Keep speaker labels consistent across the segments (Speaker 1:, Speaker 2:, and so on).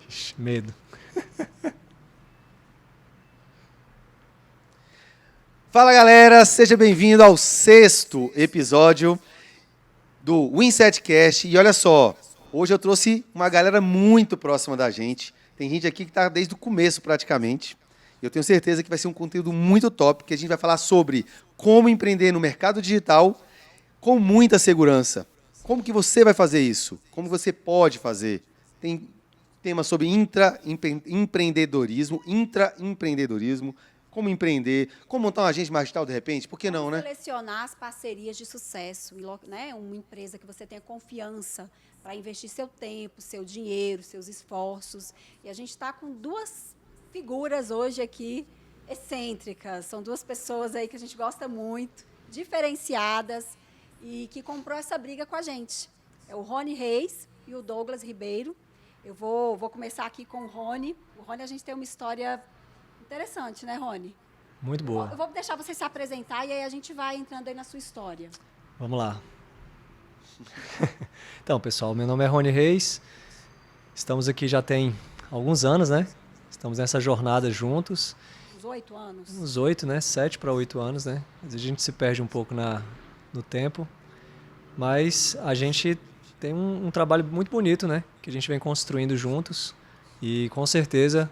Speaker 1: Ixi, medo.
Speaker 2: Fala galera, seja bem-vindo ao 6º episódio do Winsetcast. E olha só, hoje eu trouxe uma galera muito próxima da gente. Tem gente aqui que está desde o começo praticamente. Eu tenho certeza que vai ser um conteúdo muito top, que a gente vai falar sobre como empreender no mercado digital com muita segurança. Como que você vai fazer isso? Como você pode fazer? Tem temas sobre intraempreendedorismo, como empreender, como montar uma agência digital de repente, por que não, né?
Speaker 3: Selecionar as parcerias de sucesso, né? Uma empresa que você tenha confiança para investir seu tempo, seu dinheiro, seus esforços. E a gente está com duas figuras hoje aqui excêntricas. São duas pessoas aí que a gente gosta muito, diferenciadas e que comprou essa briga com a gente. É o Rony Reis e o Douglas Ribeiro. Eu vou começar aqui com o Rony. O Rony, a gente tem uma história interessante, né, Rony?
Speaker 1: Muito boa.
Speaker 3: Eu vou deixar você se apresentar e aí a gente vai entrando aí na sua história.
Speaker 1: Vamos lá. Então, pessoal, meu nome é Rony Reis. Estamos aqui já tem alguns anos, né? Estamos nessa jornada juntos.
Speaker 3: Uns 8 anos.
Speaker 1: Uns 8, né? 7 para 8 anos, né? Às vezes a gente se perde um pouco no tempo. Mas a gente tem um trabalho muito bonito, né? Que a gente vem construindo juntos. E com certeza,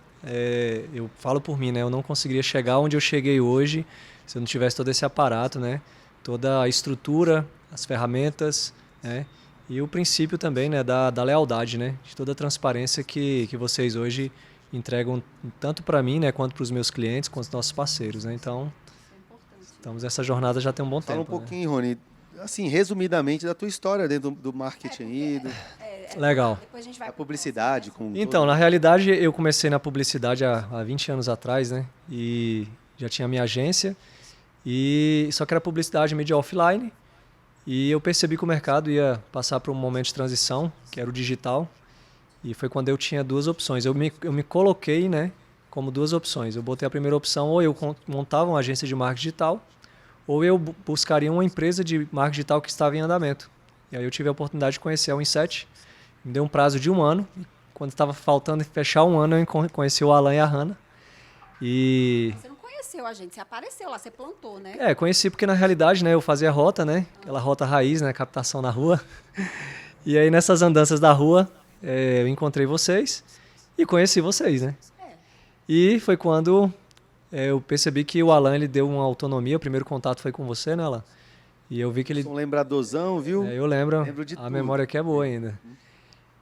Speaker 1: eu falo por mim, né? Eu não conseguiria chegar onde eu cheguei hoje se eu não tivesse todo esse aparato, né? Toda a estrutura, as ferramentas, né? E o princípio também, né? Da lealdade, né? De toda a transparência que vocês hoje entregam tanto para mim, né? Quanto para os meus clientes, quanto os nossos parceiros, né? Então, estamos nessa jornada já tem um bom tempo.
Speaker 2: Fala um pouquinho, né? Rony, assim, resumidamente, da tua história dentro do marketing aí.
Speaker 1: Legal.
Speaker 3: Depois a gente vai
Speaker 2: A publicidade.
Speaker 1: Então, na realidade, eu comecei na publicidade há 20 anos atrás, né? E já tinha a minha agência. Só que era publicidade mídia offline. E eu percebi que o mercado ia passar por um momento de transição, que era o digital. E foi quando eu tinha duas opções. Eu me coloquei, né, como duas opções. Eu botei a primeira opção, ou eu montava uma agência de marketing digital, ou eu buscaria uma empresa de marketing digital que estava em andamento. E aí eu tive a oportunidade de conhecer a Winset. Me deu um prazo de 1 ano. E quando estava faltando fechar 1 ano, eu conheci o Alan e a Hannah.
Speaker 3: Você não conheceu a gente, você apareceu lá, você plantou, né?
Speaker 1: Conheci porque na realidade, né, eu fazia rota, né? Aquela rota raiz, né? Captação na rua. E aí nessas andanças da rua, eu encontrei vocês e conheci vocês, né? E foi quando eu percebi que o Alan, ele deu uma autonomia. O primeiro contato foi com você, né, Alan? E eu vi que ele...
Speaker 2: Um lembradorzão, viu?
Speaker 1: Eu lembro
Speaker 2: de
Speaker 1: a
Speaker 2: tudo.
Speaker 1: memória aqui é boa ainda.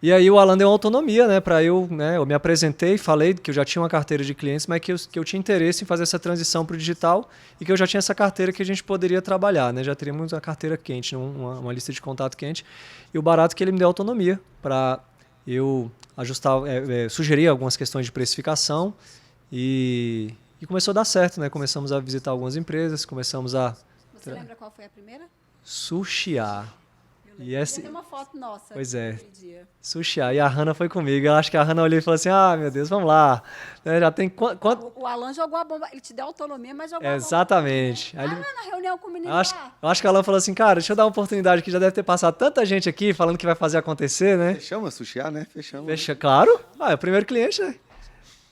Speaker 1: E aí o Alan deu uma autonomia, né, para eu, né, eu me apresentei, falei que eu já tinha uma carteira de clientes, mas que eu tinha interesse em fazer essa transição para o digital e que eu já tinha essa carteira que a gente poderia trabalhar, né, já teríamos uma carteira quente, uma lista de contato quente, e o barato que ele me deu autonomia para eu ajustar, sugerir algumas questões de precificação e começou a dar certo, né, começamos a visitar algumas empresas, começamos a...
Speaker 3: Você lembra qual foi a primeira?
Speaker 1: Sushiar.
Speaker 3: E essa... Tem uma foto nossa.
Speaker 1: Pois é.
Speaker 3: Dia.
Speaker 1: Sushiar. E a Hannah foi comigo. Eu acho que a Hannah olhou e falou assim, meu Deus, vamos lá. Já tem quanto...
Speaker 3: O Alan jogou a bomba. Ele te deu autonomia, mas jogou
Speaker 1: Exatamente.
Speaker 3: a bomba. Exatamente. Na reunião com o menino
Speaker 1: eu acho que o Alan falou assim, cara, deixa eu dar uma oportunidade que já deve ter passado tanta gente aqui falando que vai fazer acontecer, né?
Speaker 2: Fechamos a Sushiar, né? Fechamos.
Speaker 1: Claro. É o primeiro cliente, né?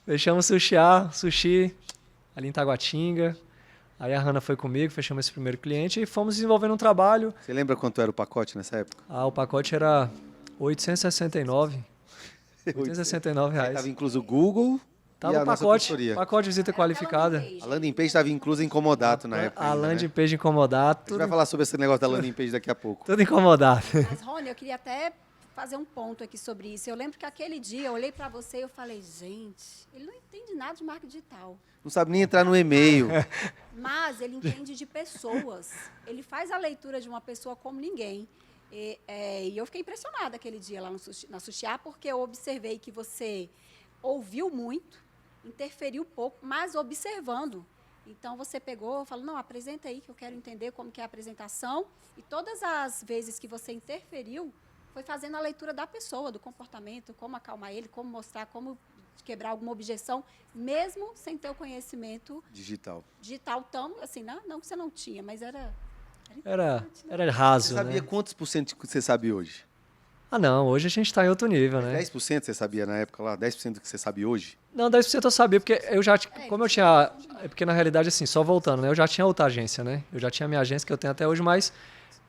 Speaker 1: Fechamos Sushiar, sushi, ali em Taguatinga. Aí a Hannah foi comigo, fechamos esse primeiro cliente e fomos desenvolvendo um trabalho.
Speaker 2: Você lembra quanto era o pacote nessa época?
Speaker 1: O pacote era R$869. R$869.
Speaker 2: Estava incluso o Google
Speaker 1: e
Speaker 2: a
Speaker 1: pacote de visita qualificada.
Speaker 2: A landing page estava inclusa em Comodato na época.
Speaker 1: A landing page em Comodato.
Speaker 2: A gente vai falar sobre esse negócio da landing page daqui a pouco.
Speaker 1: Tudo em Comodato.
Speaker 3: Mas, Rony, eu queria até fazer um ponto aqui sobre isso. Eu lembro que aquele dia eu olhei para você e eu falei, gente, ele não entende nada de marketing digital.
Speaker 2: Não sabe nem entrar no e-mail.
Speaker 3: Mas ele entende de pessoas. Ele faz a leitura de uma pessoa como ninguém. E eu fiquei impressionada aquele dia lá na Sushiar, porque eu observei que você ouviu muito, interferiu pouco, mas observando. Então, você pegou e falou, não, apresenta aí que eu quero entender como que é a apresentação. E todas as vezes que você interferiu, foi fazendo a leitura da pessoa, do comportamento, como acalmar ele, como mostrar, como quebrar alguma objeção, mesmo sem ter o conhecimento
Speaker 2: digital
Speaker 3: tão, assim, não que você não tinha, mas
Speaker 1: era raso,
Speaker 2: Você sabia
Speaker 1: né?
Speaker 2: quantos por cento que você sabe hoje?
Speaker 1: Ah, não, hoje a gente está em outro nível,
Speaker 2: Mas
Speaker 1: né?
Speaker 2: 10% você sabia na época lá? 10% do que você sabe hoje?
Speaker 1: Não, 10% eu sabia, porque eu já, como eu tinha, é porque na realidade, assim, só voltando, né, eu já tinha outra agência, né, eu já tinha minha agência que eu tenho até hoje, mas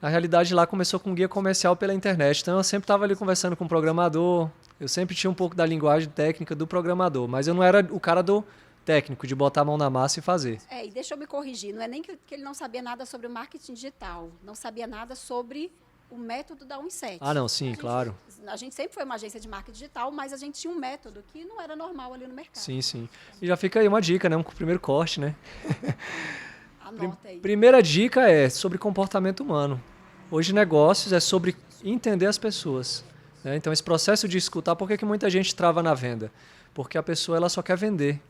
Speaker 1: na realidade lá começou com guia comercial pela internet, então eu sempre estava ali conversando com o programador, eu sempre tinha um pouco da linguagem técnica do programador, mas eu não era o cara do técnico, de botar a mão na massa e fazer.
Speaker 3: E deixa eu me corrigir, não é nem que ele não sabia nada sobre o marketing digital, não sabia nada sobre o método da
Speaker 1: Ah,
Speaker 3: Unset.
Speaker 1: não, sim, claro.
Speaker 3: A gente sempre foi uma agência de marketing digital, mas a gente tinha um método que não era normal ali no mercado.
Speaker 1: Sim, sim. E já fica aí uma dica, né, um primeiro corte, né?
Speaker 3: Anota aí.
Speaker 1: Primeira dica é sobre comportamento humano. Hoje negócios é sobre entender as pessoas, né? Então esse processo de escutar, por que que muita gente trava na venda? Porque a pessoa ela só quer vender.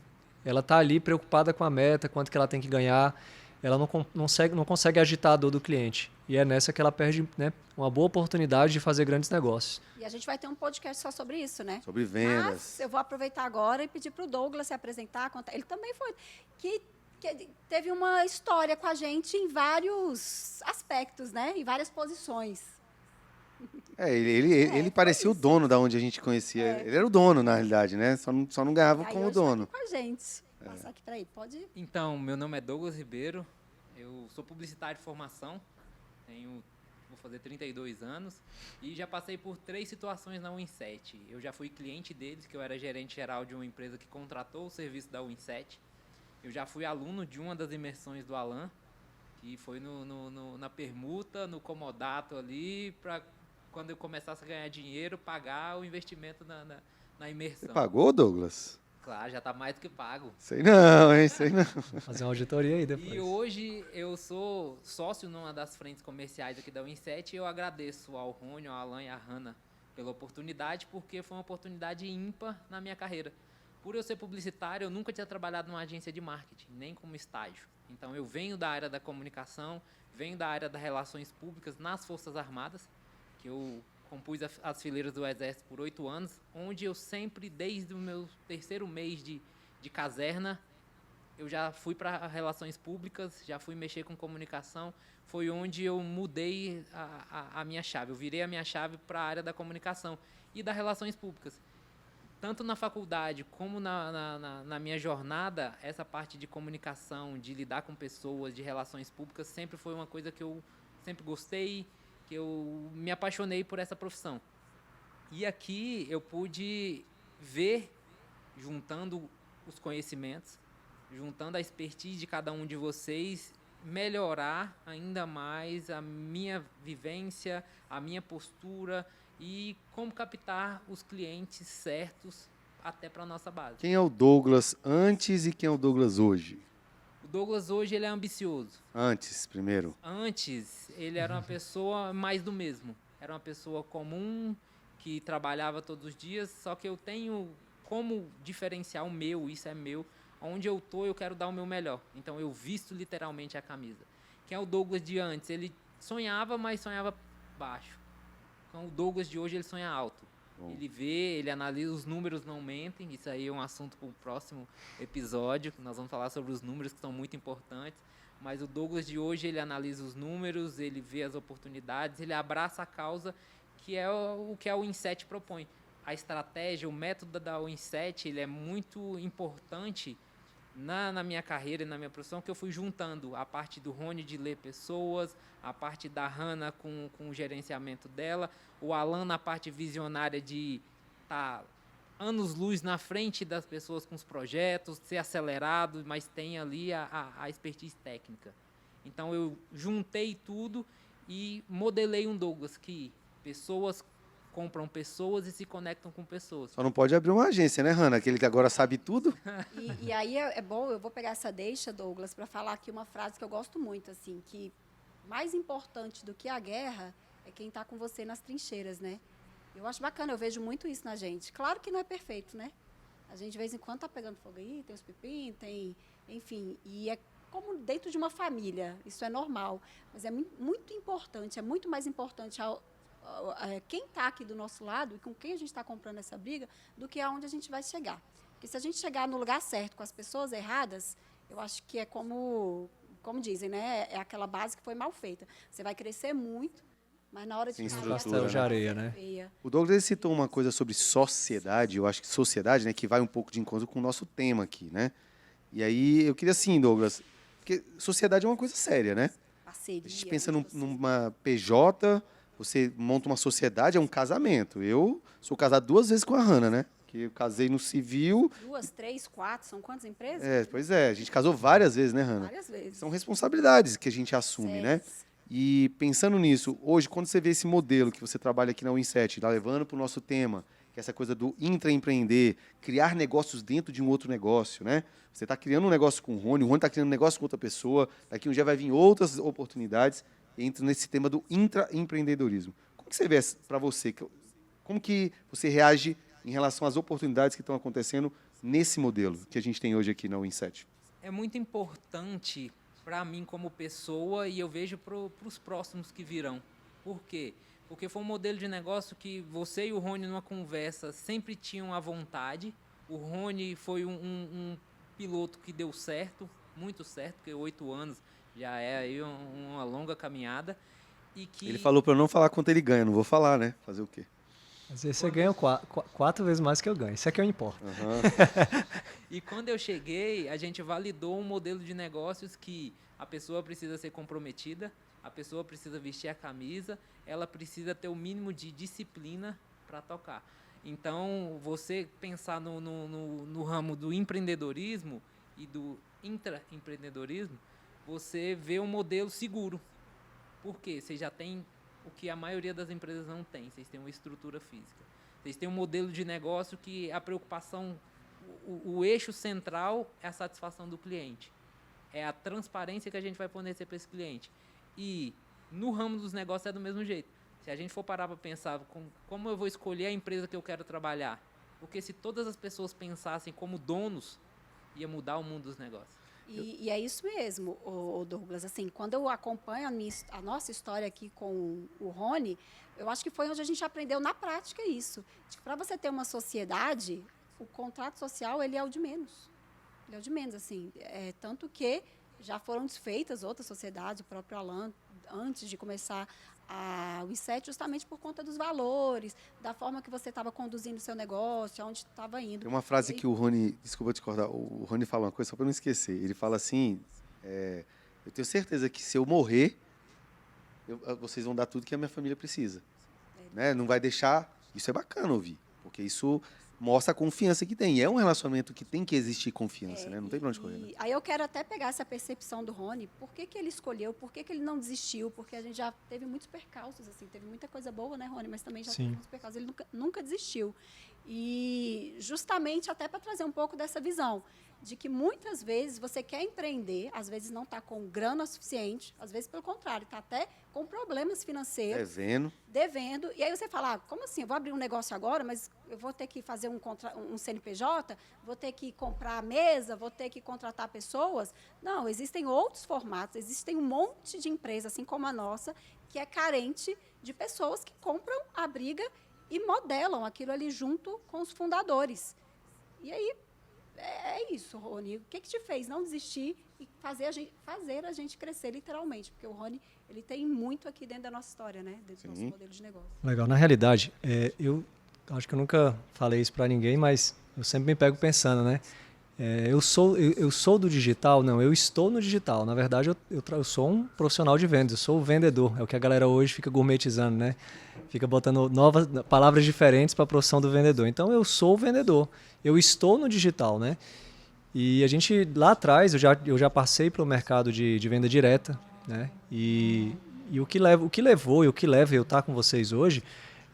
Speaker 1: Ela está ali preocupada com a meta, quanto que ela tem que ganhar. Ela não consegue agitar a dor do cliente. E é nessa que ela perde, né, uma boa oportunidade de fazer grandes negócios.
Speaker 3: E a gente vai ter um podcast só sobre isso, né?
Speaker 2: Sobre vendas.
Speaker 3: Mas eu vou aproveitar agora e pedir para o Douglas se apresentar. Ele também foi... que teve uma história com a gente em vários aspectos, né? Em várias posições.
Speaker 2: Ele parecia o dono da onde a gente conhecia. Ele era o dono, na realidade, né? Só não ganhava
Speaker 3: Aí
Speaker 2: como
Speaker 3: hoje
Speaker 2: dono.
Speaker 3: tá aqui com a gente. Passar aqui, peraí, pode ir.
Speaker 4: Então, meu nome é Douglas Ribeiro, eu sou publicitário de formação, vou fazer 32 anos e já passei por 3 situações na Winset. Eu já fui cliente deles, que eu era gerente geral de uma empresa que contratou o serviço da Winset. Eu já fui aluno de uma das imersões do Alan, que foi na permuta, no comodato ali, para quando eu começasse a ganhar dinheiro, pagar o investimento na imersão.
Speaker 2: Você pagou, Douglas?
Speaker 4: Claro, já está mais do que pago.
Speaker 2: Sei não, hein? Sei não.
Speaker 1: Fazer uma auditoria aí depois.
Speaker 4: E hoje eu sou sócio numa das frentes comerciais aqui da Winset e eu agradeço ao Rony, ao Alan e à Hanna pela oportunidade, porque foi uma oportunidade ímpar na minha carreira. Por eu ser publicitário, eu nunca tinha trabalhado numa agência de marketing, nem como estágio. Então eu venho da área da comunicação, venho da área das relações públicas nas Forças Armadas, que eu compus as fileiras do Exército por 8 anos, onde eu sempre, desde o meu 3º mês de caserna, eu já fui para relações públicas, já fui mexer com comunicação, foi onde eu mudei a minha chave, eu virei a minha chave para a área da comunicação e das relações públicas. Tanto na faculdade como na minha jornada, essa parte de comunicação, de lidar com pessoas, de relações públicas, sempre foi uma coisa que eu sempre gostei, que eu me apaixonei por essa profissão. E aqui eu pude ver, juntando os conhecimentos, juntando a expertise de cada um de vocês, melhorar ainda mais a minha vivência, a minha postura e como captar os clientes certos até para a nossa base.
Speaker 2: Quem é o Douglas antes e quem é o Douglas hoje?
Speaker 4: O Douglas hoje ele é ambicioso.
Speaker 2: Antes, primeiro.
Speaker 4: Antes, ele era uma pessoa mais do mesmo. Era uma pessoa comum, que trabalhava todos os dias, só que eu tenho como diferencial meu, isso é meu, onde eu tô, eu quero dar o meu melhor. Então eu visto literalmente a camisa. Quem é o Douglas de antes? Ele sonhava, mas sonhava baixo. Então o Douglas de hoje, ele sonha alto. Bom. Ele vê, ele analisa, os números não mentem, isso aí é um assunto para o próximo episódio, nós vamos falar sobre os números que são muito importantes, mas o Douglas de hoje, ele analisa os números, ele vê as oportunidades, ele abraça a causa, que é o que a Winset propõe. A estratégia, o método da Winset, ele é muito importante na minha carreira e na minha profissão, que eu fui juntando a parte do Rony de ler pessoas, a parte da Hanna com o gerenciamento dela, o Alan na parte visionária de estar anos-luz na frente das pessoas com os projetos, ser acelerado, mas tem ali a expertise técnica. Então eu juntei tudo e modelei um Douglas que pessoas compram pessoas e se conectam com pessoas.
Speaker 2: Só não pode abrir uma agência, né, Hanna? Aquele que agora sabe tudo.
Speaker 3: E aí é bom, eu vou pegar essa deixa, Douglas, para falar aqui uma frase que eu gosto muito, assim, que mais importante do que a guerra é quem está com você nas trincheiras, né? Eu acho bacana, eu vejo muito isso na gente. Claro que não é perfeito, né? A gente, de vez em quando, tá pegando fogo aí, tem os pepinos, tem... Enfim, e é como dentro de uma família, isso é normal. Mas é muito importante, é muito mais importante quem está aqui do nosso lado e com quem a gente está comprando essa briga do que aonde a gente vai chegar. Porque se a gente chegar no lugar certo com as pessoas erradas, eu acho que é como dizem, né? É aquela base que foi mal feita. Você vai crescer muito, Mas na hora de
Speaker 2: Sem
Speaker 3: falar,
Speaker 2: estrutura,
Speaker 1: Pastel de
Speaker 2: né?
Speaker 1: areia, né?
Speaker 3: feia.
Speaker 2: O Douglas ele citou uma coisa sobre sociedade, eu acho que sociedade, né, que vai um pouco de encontro com o nosso tema aqui, né? E aí eu queria assim, Douglas, porque sociedade é uma coisa séria, né?
Speaker 3: Parceria.
Speaker 2: A gente pensa
Speaker 3: muito parceria.
Speaker 2: numa PJ, você monta uma sociedade, é um casamento. Eu sou casado 2 vezes com a Hanna, né? Que eu casei no civil.
Speaker 3: 2, 3, 4, são quantas empresas?
Speaker 2: Pois é, a gente casou várias vezes, né, Hanna?
Speaker 3: Várias vezes.
Speaker 2: São responsabilidades que a gente assume, né?
Speaker 3: Sérias.
Speaker 2: E pensando nisso, hoje, quando você vê esse modelo que você trabalha aqui na Winset, tá levando para o nosso tema, que é essa coisa do intraempreender, criar negócios dentro de um outro negócio, né? Você está criando um negócio com o Rony está criando um negócio com outra pessoa, daqui um dia vai vir outras oportunidades, e entra nesse tema do intraempreendedorismo. Como que você vê para você? Como que você reage em relação às oportunidades que estão acontecendo nesse modelo que a gente tem hoje aqui na Winset?
Speaker 4: É muito importante para mim como pessoa e eu vejo para os próximos que virão. Por quê? Porque foi um modelo de negócio que você e o Rony, numa conversa, sempre tinham à vontade. O Rony foi um piloto que deu certo, muito certo, porque 8 anos já é aí uma longa caminhada. E que
Speaker 2: Ele falou para eu não falar quanto ele ganha, não vou falar, né? Fazer o quê?
Speaker 1: Às vezes você ganha 4 vezes mais que eu ganho. Isso é que eu importo.
Speaker 4: E quando eu cheguei, a gente validou um modelo de negócios que a pessoa precisa ser comprometida, a pessoa precisa vestir a camisa, ela precisa ter o mínimo de disciplina para tocar. Então, você pensar no ramo do empreendedorismo e do intraempreendedorismo, você vê um modelo seguro. Por quê? Você já tem o que a maioria das empresas não tem. Vocês têm uma estrutura física. Vocês têm um modelo de negócio que a preocupação, o eixo central é a satisfação do cliente. É a transparência que a gente vai fornecer para esse cliente. E no ramo dos negócios é do mesmo jeito. Se a gente for parar para pensar como eu vou escolher a empresa que eu quero trabalhar, porque se todas as pessoas pensassem como donos, ia mudar o mundo dos negócios.
Speaker 3: E é isso mesmo, o Douglas. Assim, quando eu acompanho a nossa história aqui com o Rony, eu acho que foi onde a gente aprendeu na prática isso. Para você ter uma sociedade, o contrato social ele é o de menos. Ele é o de menos, assim. Tanto que já foram desfeitas outras sociedades, o próprio Alan, antes de começar o I7, justamente por conta dos valores, da forma que você estava conduzindo o seu negócio, aonde estava indo.
Speaker 2: Tem uma frase que o Rony, desculpa discordar, o Rony fala uma coisa só para não esquecer. Ele fala assim, eu tenho certeza que se eu morrer, vocês vão dar tudo que a minha família precisa. Né? Não vai deixar, isso é bacana ouvir, porque isso mostra a confiança que tem. E é um relacionamento que tem que existir confiança, né? Não tem pra onde correr. Né?
Speaker 3: Aí eu quero até pegar essa percepção do Rony, por que ele escolheu, por que ele não desistiu, porque a gente já teve muitos percalços, assim, teve muita coisa boa, né, Rony? Mas também já teve muitos percalços, ele nunca desistiu. E justamente até para trazer um pouco dessa visão, de que muitas vezes você quer empreender, às vezes não está com grana suficiente, às vezes pelo contrário, está até com problemas financeiros. Devendo. E aí você fala, como assim? Eu vou abrir um negócio agora, mas eu vou ter que fazer um CNPJ, vou ter que comprar a mesa, vou ter que contratar pessoas. Não, existem outros formatos, existem um monte de empresas, assim como a nossa, que é carente de pessoas que compram a briga e modelam aquilo ali junto com os fundadores. E aí, é isso, Rony. O que te fez não desistir e fazer a gente crescer literalmente? Porque o Rony, ele tem muito aqui dentro da nossa história, né? Dentro do nosso modelo de negócio.
Speaker 1: Legal. Na realidade, eu acho que eu nunca falei isso para ninguém, mas eu sempre me pego pensando, né? Eu sou do digital? Não, eu estou no digital. Na verdade, eu sou um profissional de vendas, eu sou o vendedor. É o que a galera hoje fica gourmetizando, né? Fica botando novas palavras diferentes para a profissão do vendedor. Então, eu sou o vendedor. Eu estou no digital, né? E a gente, lá atrás, eu já passei pelo mercado de venda direta, né? E o que levou e o que leva eu estar com vocês hoje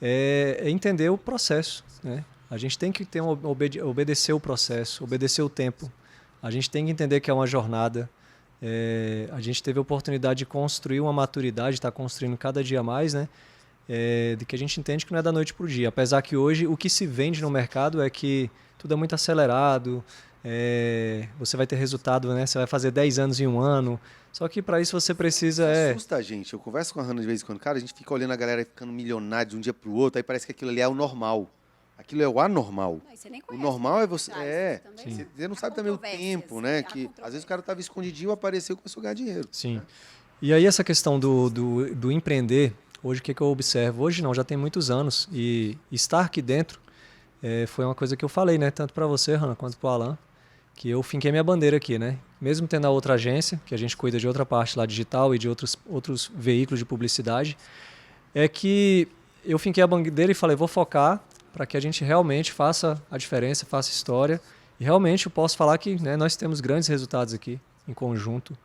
Speaker 1: é entender o processo, né? A gente tem que obedecer o processo, obedecer o tempo. A gente tem que entender que é uma jornada. A gente teve a oportunidade de construir uma maturidade, está construindo cada dia mais, né? De que a gente entende que não é da noite para o dia. Apesar que hoje o que se vende no mercado é que tudo é muito acelerado, você vai ter resultado, né? Você vai fazer 10 anos em um ano. Só que para isso você precisa...
Speaker 2: Isso assusta a gente. Eu converso com a Hanna de vez em quando. Cara, a gente fica olhando a galera ficando milionária de um dia para o outro, aí parece que aquilo ali é o normal. Aquilo é o anormal.
Speaker 3: Não, você nem
Speaker 2: O
Speaker 3: conhece,
Speaker 2: normal
Speaker 3: né?
Speaker 2: é você... Você não sabe também o tempo, né? Que às vezes o cara estava escondidinho, apareceu e começou a ganhar dinheiro.
Speaker 1: Sim. Né? E aí essa questão do empreender, Hoje, o que eu observo? Hoje não, já tem muitos anos. E estar aqui dentro foi uma coisa que eu falei, né? Tanto para você, Hannah, quanto para o Alan, que eu finquei minha bandeira aqui, né? Mesmo tendo a outra agência, que a gente cuida de outra parte lá digital e de outros veículos de publicidade, é que eu finquei a bandeira e falei, vou focar para que a gente realmente faça a diferença, faça história. E realmente eu posso falar que, né, nós temos grandes resultados aqui em conjunto.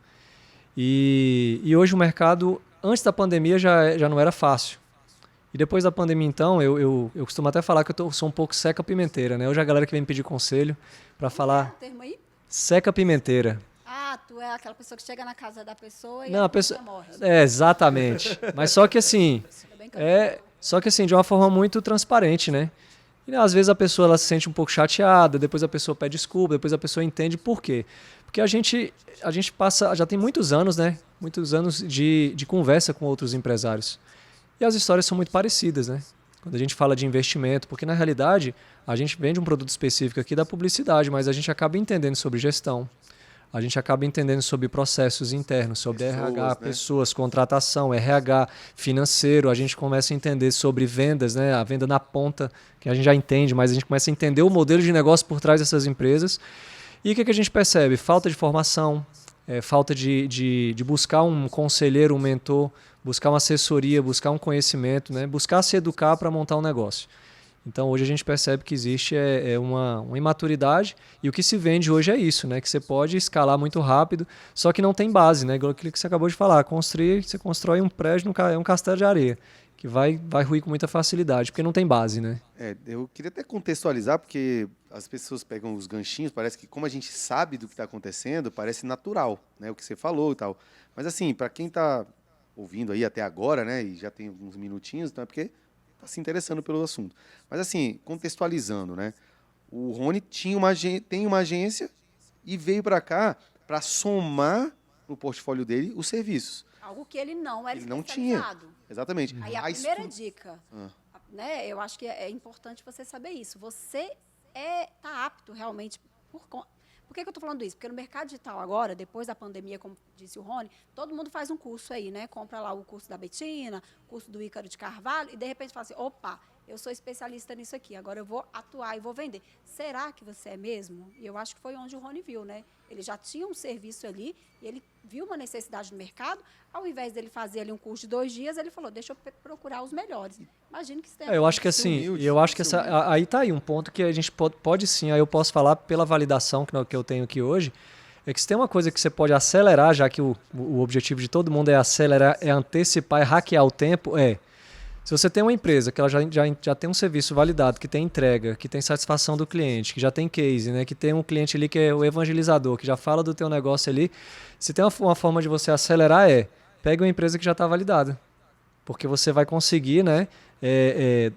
Speaker 1: E hoje o mercado, antes da pandemia, já não era fácil. E depois da pandemia, então, eu costumo até falar que sou um pouco seca-pimenteira, né? Hoje a galera que vem me pedir conselho para falar
Speaker 3: O termo aí?
Speaker 1: seca-pimenteira.
Speaker 3: Ah, tu é aquela pessoa que chega na casa da pessoa e
Speaker 1: Não,
Speaker 3: a
Speaker 1: a pessoa...
Speaker 3: morre.
Speaker 1: Exatamente. Mas só que assim,
Speaker 3: Ainda bem que eu
Speaker 1: só que assim, de uma forma muito transparente, né? E às vezes a pessoa ela se sente um pouco chateada, depois a pessoa pede desculpa, depois a pessoa entende por quê. Porque a gente passa, já tem muitos anos, né? Muitos anos de conversa com outros empresários. E as histórias são muito parecidas, né? Quando a gente fala de investimento, porque na realidade a gente vende um produto específico aqui da publicidade, mas a gente acaba entendendo sobre gestão, a gente acaba entendendo sobre processos internos, sobre RH,
Speaker 2: né?
Speaker 1: pessoas, contratação, RH, financeiro, a gente começa a entender sobre vendas, né? A venda na ponta, que a gente já entende, mas a gente começa a entender o modelo de negócio por trás dessas empresas. E o que a gente percebe? Falta de formação, falta de buscar um conselheiro, um mentor, buscar uma assessoria, buscar um conhecimento, né? Buscar se educar para montar um negócio. Então hoje a gente percebe que existe uma imaturidade e o que se vende hoje é isso, né? Que você pode escalar muito rápido, só que não tem base, né? Igual aquilo que você acabou de falar, você constrói um prédio, é um castelo de areia, que vai ruir com muita facilidade, porque não tem base, né?
Speaker 2: Eu queria até contextualizar, porque as pessoas pegam os ganchinhos, parece que como a gente sabe do que está acontecendo, parece natural, né? O que você falou e tal. Mas assim, para quem está ouvindo aí até agora, né? E já tem alguns minutinhos, então é porque está se interessando pelo assunto. Mas assim, contextualizando, né? O Rony tem uma agência e veio para cá para somar no portfólio dele os serviços.
Speaker 3: Algo que ele não era
Speaker 2: Ele não tinha.
Speaker 3: especializado.
Speaker 2: Exatamente.
Speaker 3: Aí a primeira dica, né, eu acho que é importante você saber isso. Você está apto realmente Por que eu estou falando isso? Porque no mercado digital agora, depois da pandemia, como disse o Rony, todo mundo faz um curso aí, né? Compra lá o curso da Betina, curso do Ícaro de Carvalho, e de repente fala assim, opa, eu sou especialista nisso aqui, agora eu vou atuar e vou vender. Será que você é mesmo? E eu acho que foi onde o Rony viu, né? Ele já tinha um serviço ali, e ele viu uma necessidade no mercado, ao invés dele fazer ali um curso de 2 dias, ele falou, deixa eu procurar os melhores. Imagino que isso tenha
Speaker 1: Eu acho que assim,
Speaker 2: humilde,
Speaker 1: eu acho que aí tá aí um ponto que a gente pode sim, aí eu posso falar pela validação que eu tenho aqui hoje, é que se tem uma coisa que você pode acelerar, já que o objetivo de todo mundo é acelerar, é antecipar, é hackear o tempo, se você tem uma empresa que ela já tem um serviço validado, que tem entrega, que tem satisfação do cliente, que já tem case, né, que tem um cliente ali que é o evangelizador, que já fala do teu negócio ali, se tem uma forma de você acelerar pegue uma empresa que já está validada. Porque você vai conseguir, né,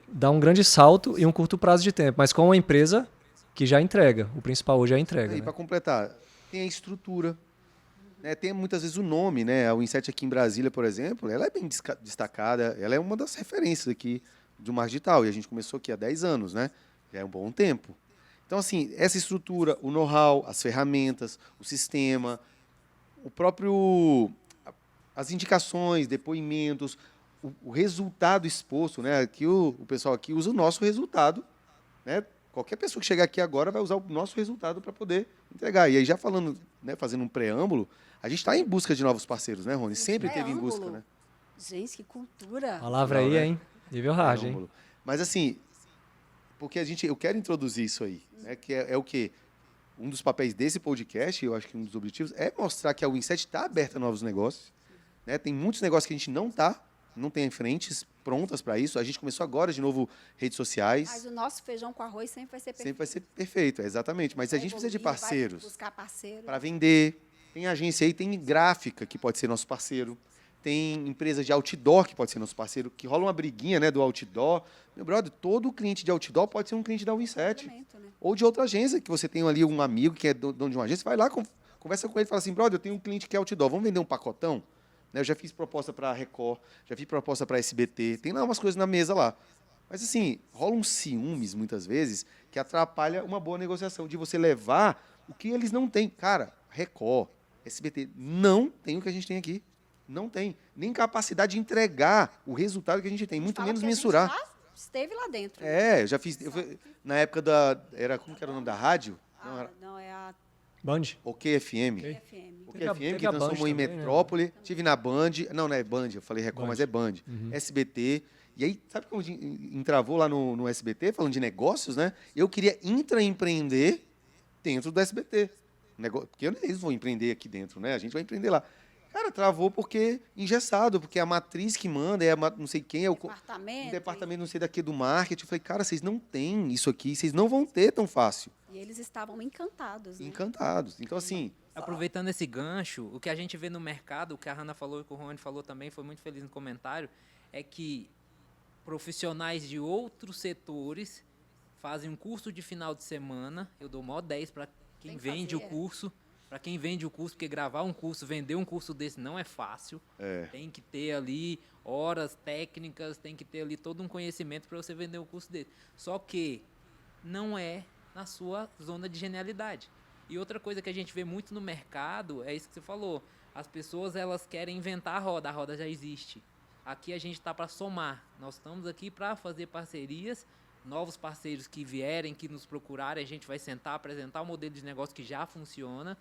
Speaker 1: dar um grande salto em um curto prazo de tempo, mas com uma empresa que já entrega. O principal hoje é a entrega.
Speaker 2: E
Speaker 1: Né?
Speaker 2: para completar, tem a estrutura, né? Tem muitas vezes o nome, né? A Winset aqui em Brasília, por exemplo, ela é bem destacada, ela é uma das referências aqui do marketing digital, e a gente começou aqui há 10 anos, né? Já é um bom tempo. Então, assim, essa estrutura, o know-how, as ferramentas, o sistema, as indicações, depoimentos, o resultado exposto, né? Aqui o pessoal aqui usa o nosso resultado, né? Qualquer pessoa que chegar aqui agora vai usar o nosso resultado para poder entregar. E aí, já falando, né, fazendo um preâmbulo, a gente está em busca de novos parceiros, né, Rony? Sempre teve em busca, né?
Speaker 3: Gente, que cultura.
Speaker 1: Palavra aí,
Speaker 2: né?
Speaker 1: hein? Nível hard, hein?
Speaker 2: Preâmbulo. Mas assim, porque eu quero introduzir isso aí, né? Que é o quê? Um dos papéis desse podcast, eu acho que um dos objetivos, é mostrar que a Winset está aberta a novos negócios. Né? Tem muitos negócios que a gente não tem frentes prontas para isso. A gente começou agora de novo redes sociais.
Speaker 3: Mas o nosso feijão com arroz sempre vai ser perfeito.
Speaker 2: Sempre vai ser perfeito, exatamente. Mas a gente precisa de parceiros.
Speaker 3: Vai buscar parceiro.
Speaker 2: Para vender. Tem agência aí, tem gráfica que pode ser nosso parceiro. Tem empresa de outdoor que pode ser nosso parceiro, que rola uma briguinha, né, do outdoor. Meu brother, todo cliente de outdoor pode ser um cliente da Winset.
Speaker 3: Né?
Speaker 2: Ou de outra agência, que você tem ali um amigo que é dono de uma agência, vai lá, conversa com ele e fala assim, brother, eu tenho um cliente que é outdoor, vamos vender um pacotão? Né, eu já fiz proposta para a Record, já fiz proposta para a SBT, tem lá umas coisas na mesa lá. Mas assim, rola um ciúmes, muitas vezes, que atrapalha uma boa negociação, de você levar o que eles não têm. Cara, Record, SBT, não tem o que a gente tem aqui. Não tem. Nem capacidade de entregar o resultado que a gente tem, muito
Speaker 3: Fala
Speaker 2: menos
Speaker 3: que a gente
Speaker 2: mensurar.
Speaker 3: já esteve lá dentro.
Speaker 2: Eu já fiz. Na época da. Como que era o nome da rádio?
Speaker 3: Não, é a
Speaker 1: Band?
Speaker 2: OK FM.
Speaker 3: FM.
Speaker 2: OK
Speaker 1: Teve a-
Speaker 2: FM,
Speaker 1: teve
Speaker 2: que
Speaker 1: a Band
Speaker 2: transformou em
Speaker 1: também, né?
Speaker 2: Metrópole. Tive na Band. Não é Band, eu falei Record,
Speaker 1: Band.
Speaker 2: mas é Band. SBT. E aí, sabe como entravou lá no SBT, falando de negócios, né? Eu queria intraempreender dentro do SBT. Porque eles vão empreender aqui dentro, né? A gente vai empreender lá. Cara, travou porque engessado, porque a matriz que manda é não sei quem, é o
Speaker 3: Departamento.
Speaker 2: departamento não sei daqui do marketing. Eu falei, cara, vocês não têm isso aqui, vocês não vão ter tão fácil.
Speaker 3: E eles estavam encantados, né?
Speaker 2: Encantados. Então, assim,
Speaker 4: Aproveitando esse gancho, o que a gente vê no mercado, o que a Hannah falou e o que o Rony falou também, foi muito feliz no comentário, é que profissionais de outros setores fazem um curso de final de semana, eu dou maior 10 para quem
Speaker 3: Tem que
Speaker 4: vende o
Speaker 3: fazer,
Speaker 4: curso, para quem vende o curso, porque gravar um curso, vender um curso desse não é fácil. Tem que ter ali horas técnicas, tem que ter ali todo um conhecimento para você vender um curso desse. Só que não é na sua zona de genialidade. E outra coisa que a gente vê muito no mercado é isso que você falou. As pessoas, elas querem inventar a roda já existe. Aqui a gente está para somar. Nós estamos aqui para fazer parcerias, novos parceiros que vierem, que nos procurarem, a gente vai sentar, apresentar um modelo de negócio que já funciona.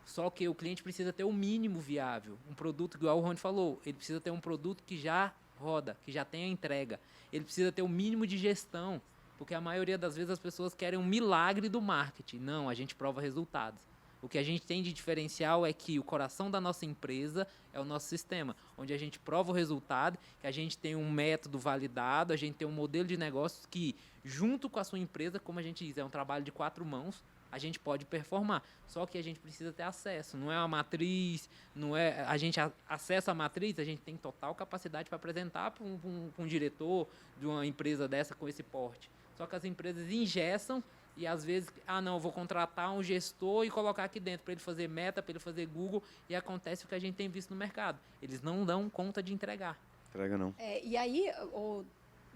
Speaker 4: Só que o cliente precisa ter o mínimo viável. Um produto, igual o Rony falou, ele precisa ter um produto que já roda, que já tenha entrega. Ele precisa ter o mínimo de gestão, porque a maioria das vezes as pessoas querem um milagre do marketing. Não, a gente prova resultados. O que a gente tem de diferencial é que o coração da nossa empresa é o nosso sistema, onde a gente prova o resultado, que a gente tem um método validado, a gente tem um modelo de negócios que, junto com a sua empresa, como a gente diz, é um trabalho de 4 mãos, a gente pode performar. Só que a gente precisa ter acesso. Não é uma matriz, não é a gente acessa a matriz, a gente tem total capacidade para apresentar para um diretor de uma empresa dessa com esse porte. Só que as empresas engessam e às vezes, não, eu vou contratar um gestor e colocar aqui dentro para ele fazer meta, para ele fazer Google, e acontece o que a gente tem visto no mercado. Eles não dão conta de entregar.
Speaker 2: entrega não.
Speaker 3: E aí, o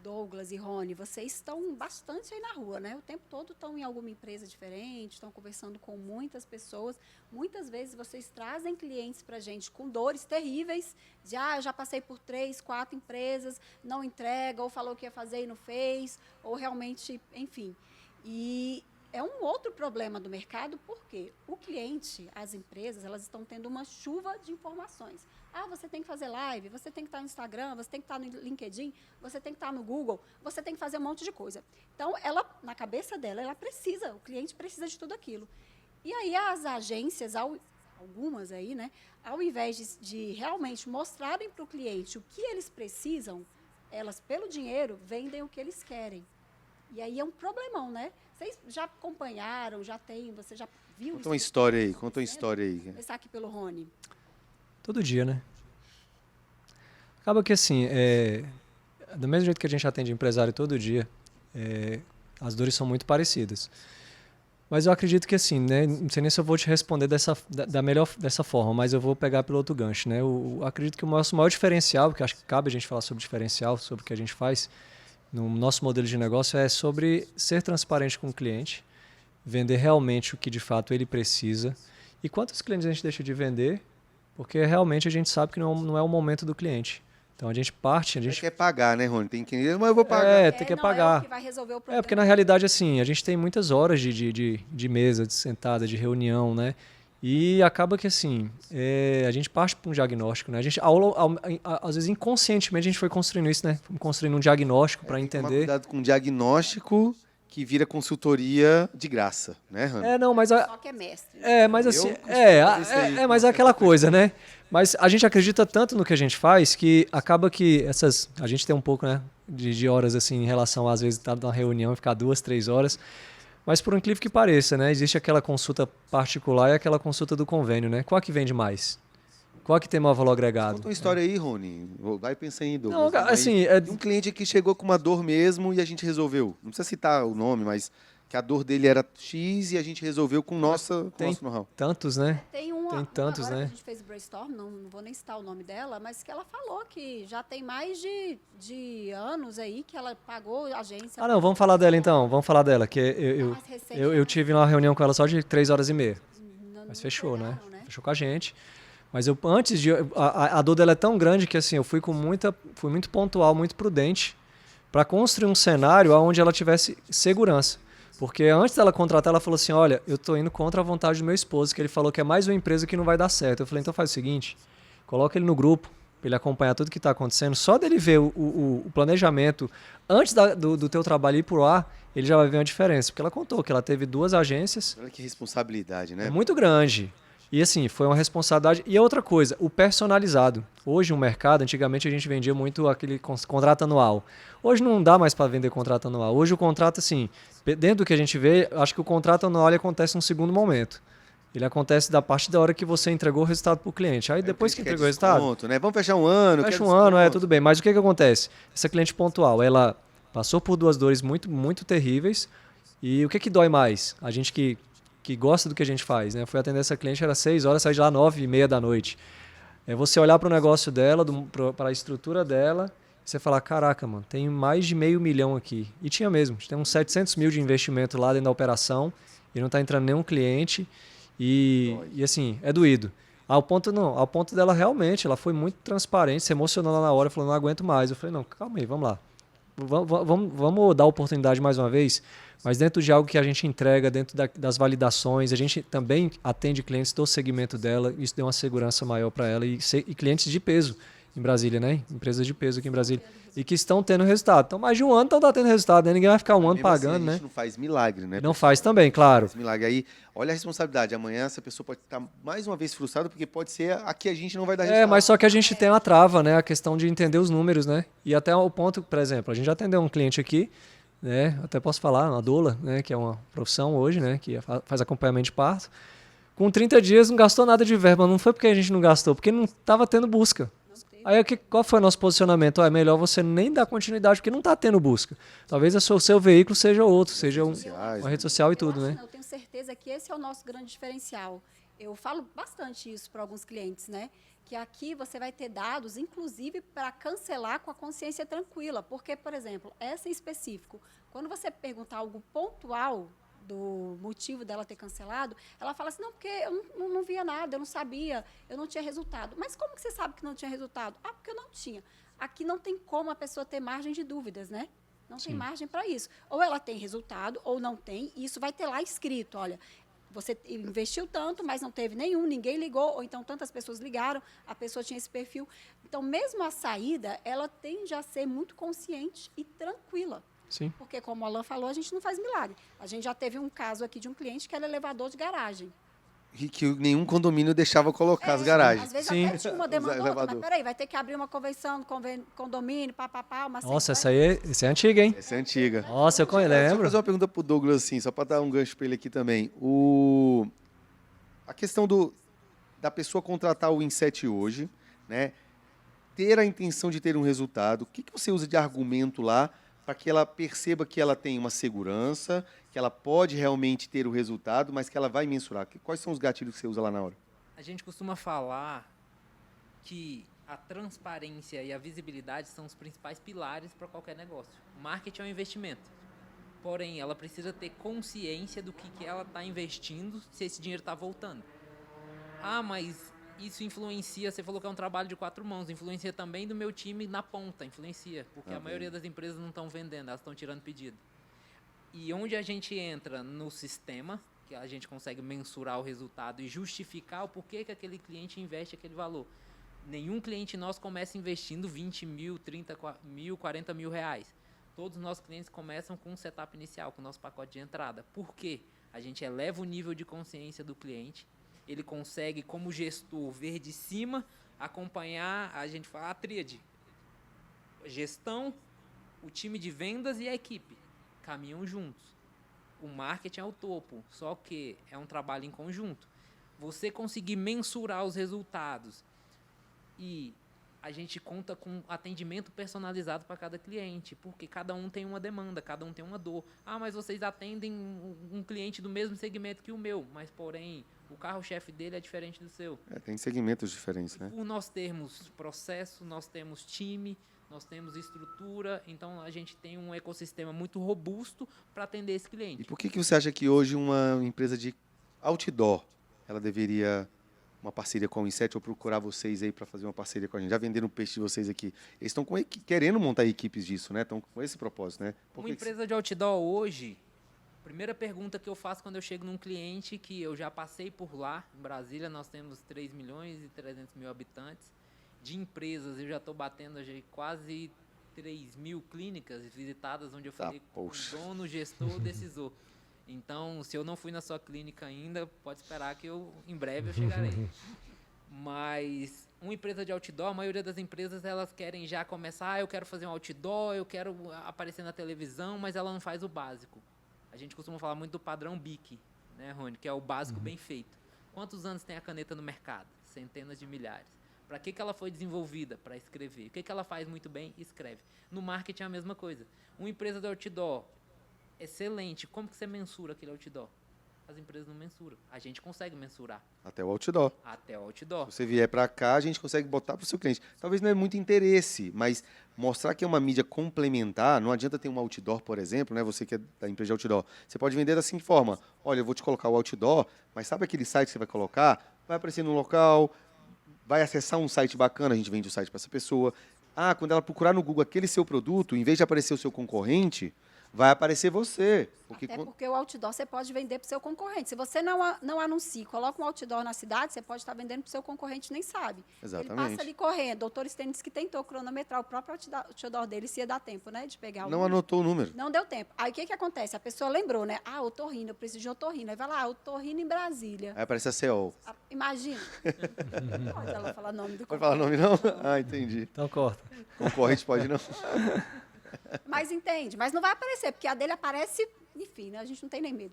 Speaker 3: Douglas e Rony, vocês estão bastante aí na rua, né? O tempo todo estão em alguma empresa diferente, estão conversando com muitas pessoas. Muitas vezes vocês trazem clientes para a gente com dores terríveis, de eu já passei por 3, 4 empresas, não entrega, ou falou que ia fazer e não fez, ou realmente, enfim. E é um outro problema do mercado, porque o cliente, as empresas, elas estão tendo uma chuva de informações. Você tem que fazer live, você tem que estar no Instagram, você tem que estar no LinkedIn, você tem que estar no Google, você tem que fazer um monte de coisa. Então, ela, na cabeça dela, o cliente precisa de tudo aquilo. E aí as agências, algumas aí, né, ao invés de realmente mostrarem para o cliente o que eles precisam, elas, pelo dinheiro, vendem o que eles querem. E aí é um problemão, né? Vocês já acompanharam, você já viu
Speaker 2: Conta uma história aí,
Speaker 3: Vou começar aqui pelo Rony.
Speaker 1: Todo dia, né? Acaba que assim, do mesmo jeito que a gente atende empresário todo dia, as dores são muito parecidas. Mas eu acredito que assim, né? Não sei nem se eu vou te responder dessa forma, mas eu vou pegar pelo outro gancho, né? Eu acredito que o nosso maior diferencial, porque acho que cabe a gente falar sobre diferencial, sobre o que a gente faz, no nosso modelo de negócio, é sobre ser transparente com o cliente, vender realmente o que de fato ele precisa. E quantos clientes a gente deixa de vender, porque realmente a gente sabe que não é o momento do cliente. Então a gente parte...
Speaker 2: Você quer pagar, né, Rony? Tem que ir, mas eu vou pagar.
Speaker 1: Tem que
Speaker 3: não
Speaker 1: pagar.
Speaker 3: É o que vai resolver o problema.
Speaker 1: Porque na realidade, assim, a gente tem muitas horas de mesa, de sentada, de reunião, né? E acaba que, assim, a gente parte para um diagnóstico, né? A gente, às vezes, inconscientemente, a gente foi construindo isso, né? Construindo um diagnóstico para
Speaker 2: Tem que tomar
Speaker 1: entender.
Speaker 2: cuidado com diagnóstico que vira consultoria de graça, né, Rony?
Speaker 1: Mas...
Speaker 3: Só que é mestre.
Speaker 1: Mas assim,
Speaker 2: aí,
Speaker 1: mas é aquela coisa, né? Mas a gente acredita tanto no que a gente faz que acaba que a gente tem um pouco, né, de horas assim em relação a, às vezes estar numa reunião e ficar 2, 3 horas. Mas por incrível que pareça, né, existe aquela consulta particular e aquela consulta do convênio, né? Qual que vende mais? Qual que tem maior valor agregado?
Speaker 2: Conta uma história aí, Rony. Vai pensar em Douglas.
Speaker 1: Não, assim,
Speaker 2: Um cliente que chegou com uma dor mesmo e a gente resolveu. Não precisa citar o nome, mas que a dor dele era X e a gente resolveu com nosso know-how.
Speaker 1: Tantos, né?
Speaker 3: Tem
Speaker 1: tantos,
Speaker 3: agora
Speaker 1: né?
Speaker 3: que a gente fez brainstorm, não vou nem citar o nome dela, mas que ela falou que já tem mais de anos aí que ela pagou a agência.
Speaker 1: Não, vamos falar dela então, que
Speaker 3: Mais recente,
Speaker 1: eu tive uma reunião com ela só de 3 horas e meia.
Speaker 3: não
Speaker 1: Mas fechou, né?
Speaker 3: entregaram,
Speaker 1: Fechou com a gente. Mas eu antes de a dor dela é tão grande que assim, eu fui muito pontual, muito prudente para construir um cenário onde ela tivesse segurança. Porque antes dela contratar, ela falou assim: olha, eu tô indo contra a vontade do meu esposo, que ele falou que é mais uma empresa que não vai dar certo. Eu falei: então faz o seguinte, coloca ele no grupo, para ele acompanhar tudo que está acontecendo. Só dele ver o planejamento antes do teu trabalho ir pro ar, ele já vai ver uma diferença. Porque ela contou que ela teve 2 agências.
Speaker 2: Olha que responsabilidade, né?
Speaker 1: É muito grande. E assim, foi uma responsabilidade. E outra coisa, o personalizado. Hoje, o mercado, antigamente a gente vendia muito aquele contrato anual. Hoje não dá mais para vender contrato anual. Hoje o contrato, assim, dentro do que a gente vê, acho que o contrato anual ele acontece num segundo momento. Ele acontece da partir da hora que você entregou o resultado para o cliente. Aí depois que entregou o resultado...
Speaker 2: Né? Vamos fechar um ano.
Speaker 1: Fecha um ano, tudo bem. Mas o que acontece? Essa cliente pontual, ela passou por 2 dores muito, muito terríveis. E o que dói mais? A gente que gosta do que a gente faz, né? Eu fui atender essa cliente, era 6 horas, saí de lá 9h30 da noite. É você olhar para o negócio dela, para a estrutura dela, e você falar: caraca, mano, tem mais de $500 mil aqui. E tinha mesmo. Tem uns 700 mil de investimento lá dentro da operação e não está entrando nenhum cliente. E assim, é doído. Ao ponto dela realmente, ela foi muito transparente, se emocionou lá na hora, falou: não aguento mais. Eu falei: não, calma aí, vamos lá. Vamos dar oportunidade mais uma vez, mas dentro de algo que a gente entrega, dentro das validações, a gente também atende clientes do segmento dela, isso deu uma segurança maior para ela e clientes de peso em Brasília, né? Empresas de peso aqui em Brasília e que estão tendo resultado. Então, mais de um ano estão tendo resultado, né? Ninguém vai ficar um ano pagando,
Speaker 2: assim,
Speaker 1: né?
Speaker 2: A gente não faz milagre, né?
Speaker 1: Não faz também, claro.
Speaker 2: Faz milagre. Aí, olha a responsabilidade. Amanhã essa pessoa pode estar mais uma vez frustrada, porque pode ser aqui a gente não vai dar resultado.
Speaker 1: Mas só que a gente tem uma trava, né? A questão de entender os números, né? E até o ponto, por exemplo, a gente já atendeu um cliente aqui, né? Até posso falar, uma doula, né? Que é uma profissão hoje, né? Que faz acompanhamento de parto. Com 30 dias não gastou nada de verba. Não foi porque a gente não gastou, porque não estava tendo busca. Aí qual foi o nosso posicionamento? É melhor você nem dar continuidade, porque não está tendo busca. Talvez o seu veículo seja outro, seja uma rede social e tudo, né?
Speaker 3: Eu tenho certeza que esse é o nosso grande diferencial. Eu falo bastante isso para alguns clientes, né? Que aqui você vai ter dados, inclusive, para cancelar com a consciência tranquila. Porque, por exemplo, essa em específico, quando você perguntar algo pontual do motivo dela ter cancelado, ela fala assim: não, porque eu não via nada, eu não sabia, eu não tinha resultado. Mas como que você sabe que não tinha resultado? Ah, porque eu não tinha. Aqui não tem como a pessoa ter margem de dúvidas, né? Não tem margem para isso. Ou ela tem resultado, ou não tem, e isso vai ter lá escrito: olha, você investiu tanto, mas não teve nenhum, ninguém ligou, ou então tantas pessoas ligaram, a pessoa tinha esse perfil. Então, mesmo a saída, ela tende a ser muito consciente e tranquila.
Speaker 1: Sim.
Speaker 3: Porque, como o Alan falou, a gente não faz milagre. A gente já teve um caso aqui de um cliente que era elevador de garagem.
Speaker 2: E que nenhum condomínio deixava colocar as garagens.
Speaker 3: Às vezes
Speaker 1: Sim.
Speaker 3: até tinha uma demanda outra, mas peraí, vai ter que abrir uma convenção, condomínio, uma
Speaker 1: Nossa, essa é antiga, hein?
Speaker 2: Essa é antiga.
Speaker 1: Nossa, eu
Speaker 2: Deixa eu
Speaker 1: lembro.
Speaker 2: fazer uma pergunta pro Douglas, assim, só para dar um gancho para ele aqui também. A questão da pessoa contratar o Inset hoje, né? Ter a intenção de ter um resultado, o que você usa de argumento lá para que ela perceba que ela tem uma segurança, que ela pode realmente ter o resultado, mas que ela vai mensurar? Quais são os gatilhos que você usa lá na hora?
Speaker 4: A gente costuma falar que a transparência e a visibilidade são os principais pilares para qualquer negócio. O marketing é um investimento. Porém, ela precisa ter consciência do que ela está investindo, se esse dinheiro está voltando. Ah, mas isso influencia, você falou que é um trabalho de 4 mãos, influencia também do meu time na ponta, influencia, porque a maioria das empresas não estão vendendo, elas estão tirando pedido. E onde a gente entra no sistema, que a gente consegue mensurar o resultado e justificar o porquê que aquele cliente investe aquele valor. Nenhum cliente nosso começa investindo 20 mil, 30 mil, 40 mil reais. Todos os nossos clientes começam com um setup inicial, com o nosso pacote de entrada. Por quê? A gente eleva o nível de consciência do cliente, ele consegue, como gestor, ver de cima, acompanhar, a gente fala a tríade. Gestão, o time de vendas e a equipe caminham juntos. O marketing é o topo, só que é um trabalho em conjunto. Você conseguir mensurar os resultados e a gente conta com atendimento personalizado para cada cliente, porque cada um tem uma demanda, cada um tem uma dor. Ah, mas vocês atendem um cliente do mesmo segmento que o meu, mas porém o carro-chefe dele é diferente do seu.
Speaker 2: Tem segmentos diferentes, né?
Speaker 4: Por nós termos processo, nós temos time, nós temos estrutura, então a gente tem um ecossistema muito robusto para atender esse cliente.
Speaker 2: E por que você acha que hoje uma empresa de outdoor ela deveria uma parceria com a Inset ou procurar vocês aí para fazer uma parceria com a gente? Já venderam o peixe de vocês aqui. Eles estão querendo montar equipes disso, né? Estão com esse propósito, né?
Speaker 4: Uma empresa de outdoor hoje, primeira pergunta que eu faço quando eu chego num cliente que eu já passei por lá, em Brasília nós temos 3 milhões e 300 mil habitantes. De empresas, eu já estou batendo já quase 3 mil clínicas visitadas, onde eu falei com o dono, gestor, decisor. Então, se eu não fui na sua clínica ainda, pode esperar que em breve eu chegarei. Mas uma empresa de outdoor, a maioria das empresas, elas querem já começar, eu quero fazer um outdoor, eu quero aparecer na televisão, mas ela não faz o básico. A gente costuma falar muito do padrão BIC, né, Rony, que é o básico bem feito. Quantos anos tem a caneta no mercado? Centenas de milhares. Para que ela foi desenvolvida? Para escrever. O que ela faz muito bem? Escreve. No marketing é a mesma coisa. Uma empresa de outdoor, excelente. Como que você mensura aquele outdoor? As empresas não mensuram. A gente consegue mensurar.
Speaker 2: Até o outdoor.
Speaker 4: Até o outdoor.
Speaker 2: Se você vier para cá, a gente consegue botar para o seu cliente. Talvez não é muito interesse, mas mostrar que é uma mídia complementar. Não adianta ter um outdoor, por exemplo, né? Você que é da empresa de outdoor. Você pode vender da seguinte forma. Olha, eu vou te colocar o outdoor, mas sabe aquele site que você vai colocar? Vai aparecer no local, vai acessar um site bacana, a gente vende o site para essa pessoa. Ah, quando ela procurar no Google aquele seu produto, em vez de aparecer o seu concorrente, vai aparecer você.
Speaker 3: Até porque o outdoor você pode vender para o seu concorrente. Se você não anuncia, coloca um outdoor na cidade, você pode estar vendendo para o seu concorrente, nem sabe.
Speaker 2: Exatamente.
Speaker 3: Ele passa ali correndo. Doutor Stênis que tentou cronometrar o próprio outdoor dele, se ia dar tempo, né, de pegar o
Speaker 2: Não
Speaker 3: número.
Speaker 2: anotou o número.
Speaker 3: Não deu tempo. Aí o que acontece? A pessoa lembrou, né? Ah, otorrino, eu preciso de otorrino. Aí vai lá, otorrino em Brasília.
Speaker 2: Aí aparece a CO.
Speaker 3: Imagina. Não pode ela falar nome do
Speaker 2: Pode falar nome não? Ah, entendi.
Speaker 1: Então corta.
Speaker 2: Concorrente pode não?
Speaker 3: Mas entende, mas não vai aparecer, porque a dele aparece, enfim, né? A gente não tem nem medo.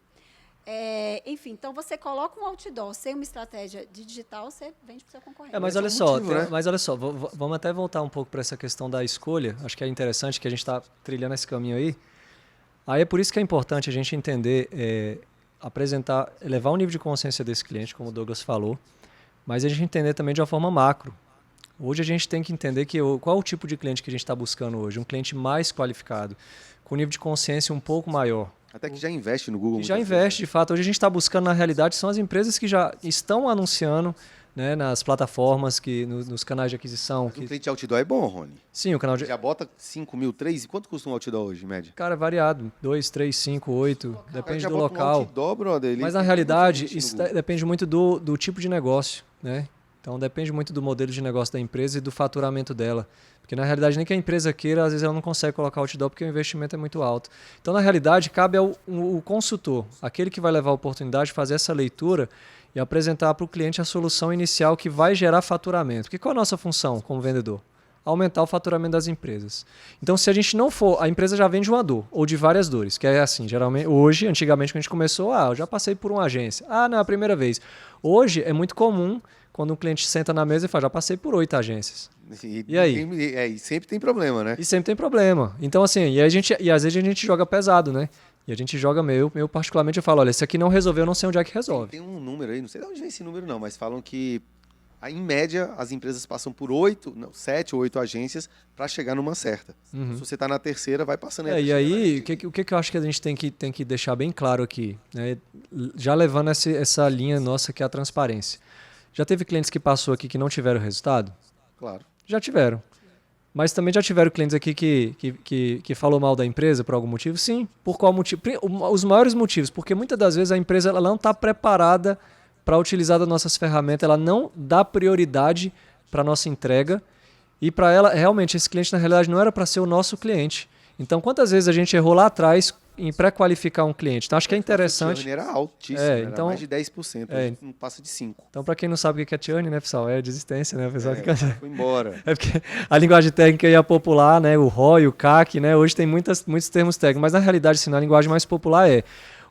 Speaker 3: Enfim, então você coloca um outdoor sem uma estratégia de digital, você vende para o seu concorrente.
Speaker 1: Mas
Speaker 2: Esse é
Speaker 1: olha
Speaker 2: o
Speaker 1: só,
Speaker 2: motivo, né?
Speaker 1: mas olha só, vamos até voltar um pouco para essa questão da escolha. Acho que é interessante que a gente está trilhando esse caminho aí. Aí é por isso que é importante a gente entender, apresentar, elevar o nível de consciência desse cliente, como o Douglas falou, mas a gente entender também de uma forma macro. Hoje a gente tem que entender qual é o tipo de cliente que a gente está buscando hoje. Um cliente mais qualificado, com nível de consciência um pouco maior.
Speaker 2: Até que já investe no Google.
Speaker 1: Que já investe, de fato. Hoje a gente está buscando, na realidade, são as empresas que já estão anunciando, né, nas plataformas, nos canais de aquisição.
Speaker 2: O cliente de outdoor é bom, Rony.
Speaker 1: Sim, o canal de...
Speaker 2: Já bota 5 mil, 3. Quanto custa um outdoor hoje, em média?
Speaker 1: Cara, é variado. 2, 3, 5, 8. Depende
Speaker 2: Já
Speaker 1: do
Speaker 2: bota um
Speaker 1: local.
Speaker 2: outdoor, brother,
Speaker 1: Mas, na realidade, isso depende muito do tipo de negócio, né? Então, depende muito do modelo de negócio da empresa e do faturamento dela. Porque, na realidade, nem que a empresa queira, às vezes ela não consegue colocar outdoor porque o investimento é muito alto. Então, na realidade, cabe ao consultor, aquele que vai levar a oportunidade de fazer essa leitura e apresentar para o cliente a solução inicial que vai gerar faturamento. Porque qual é a nossa função como vendedor? Aumentar o faturamento das empresas. Então, se a gente não for, a empresa já vende uma dor, ou de várias dores, que é assim, geralmente, hoje, antigamente, quando a gente começou, eu já passei por uma agência. Não é a primeira vez. Hoje, é muito comum, quando um cliente senta na mesa e fala, já passei por 8 agências. E aí?
Speaker 2: E sempre tem problema, né?
Speaker 1: E sempre tem problema. Então, assim, e às vezes a gente joga pesado, né? E a gente joga meio particularmente, eu falo, olha, esse aqui não resolveu, eu não sei onde é que resolve.
Speaker 2: Tem um número aí, não sei de onde vem esse número não, mas falam que, em média, as empresas passam por 7 ou 8 agências para chegar numa certa. Se você está na terceira, vai passando.
Speaker 1: E aí, o que eu acho que a gente tem que deixar bem claro aqui, né? Já levando essa linha nossa que é a transparência. Já teve clientes que passou aqui que não tiveram resultado?
Speaker 2: Claro.
Speaker 1: Já tiveram. Mas também já tiveram clientes aqui que falou mal da empresa por algum motivo? Sim. Por qual motivo? Os maiores motivos. Porque muitas das vezes a empresa ela não está preparada para utilizar das nossas ferramentas, ela não dá prioridade para a nossa entrega. E para ela, realmente, esse cliente na realidade não era para ser o nosso cliente. Então, quantas vezes a gente errou lá atrás em pré-qualificar um cliente? Então, acho que é interessante.
Speaker 2: A churn era altíssimo,
Speaker 1: então,
Speaker 2: era mais de 10%, hoje não passa de 5%.
Speaker 1: Então, para quem não sabe o que é churn, né, pessoal? É desistência, né? O pessoal fica...
Speaker 2: Foi embora.
Speaker 1: É porque a linguagem técnica ia popular, né? O ROI, o CAC, né? Hoje tem muitos termos técnicos, mas na realidade, sim, a linguagem mais popular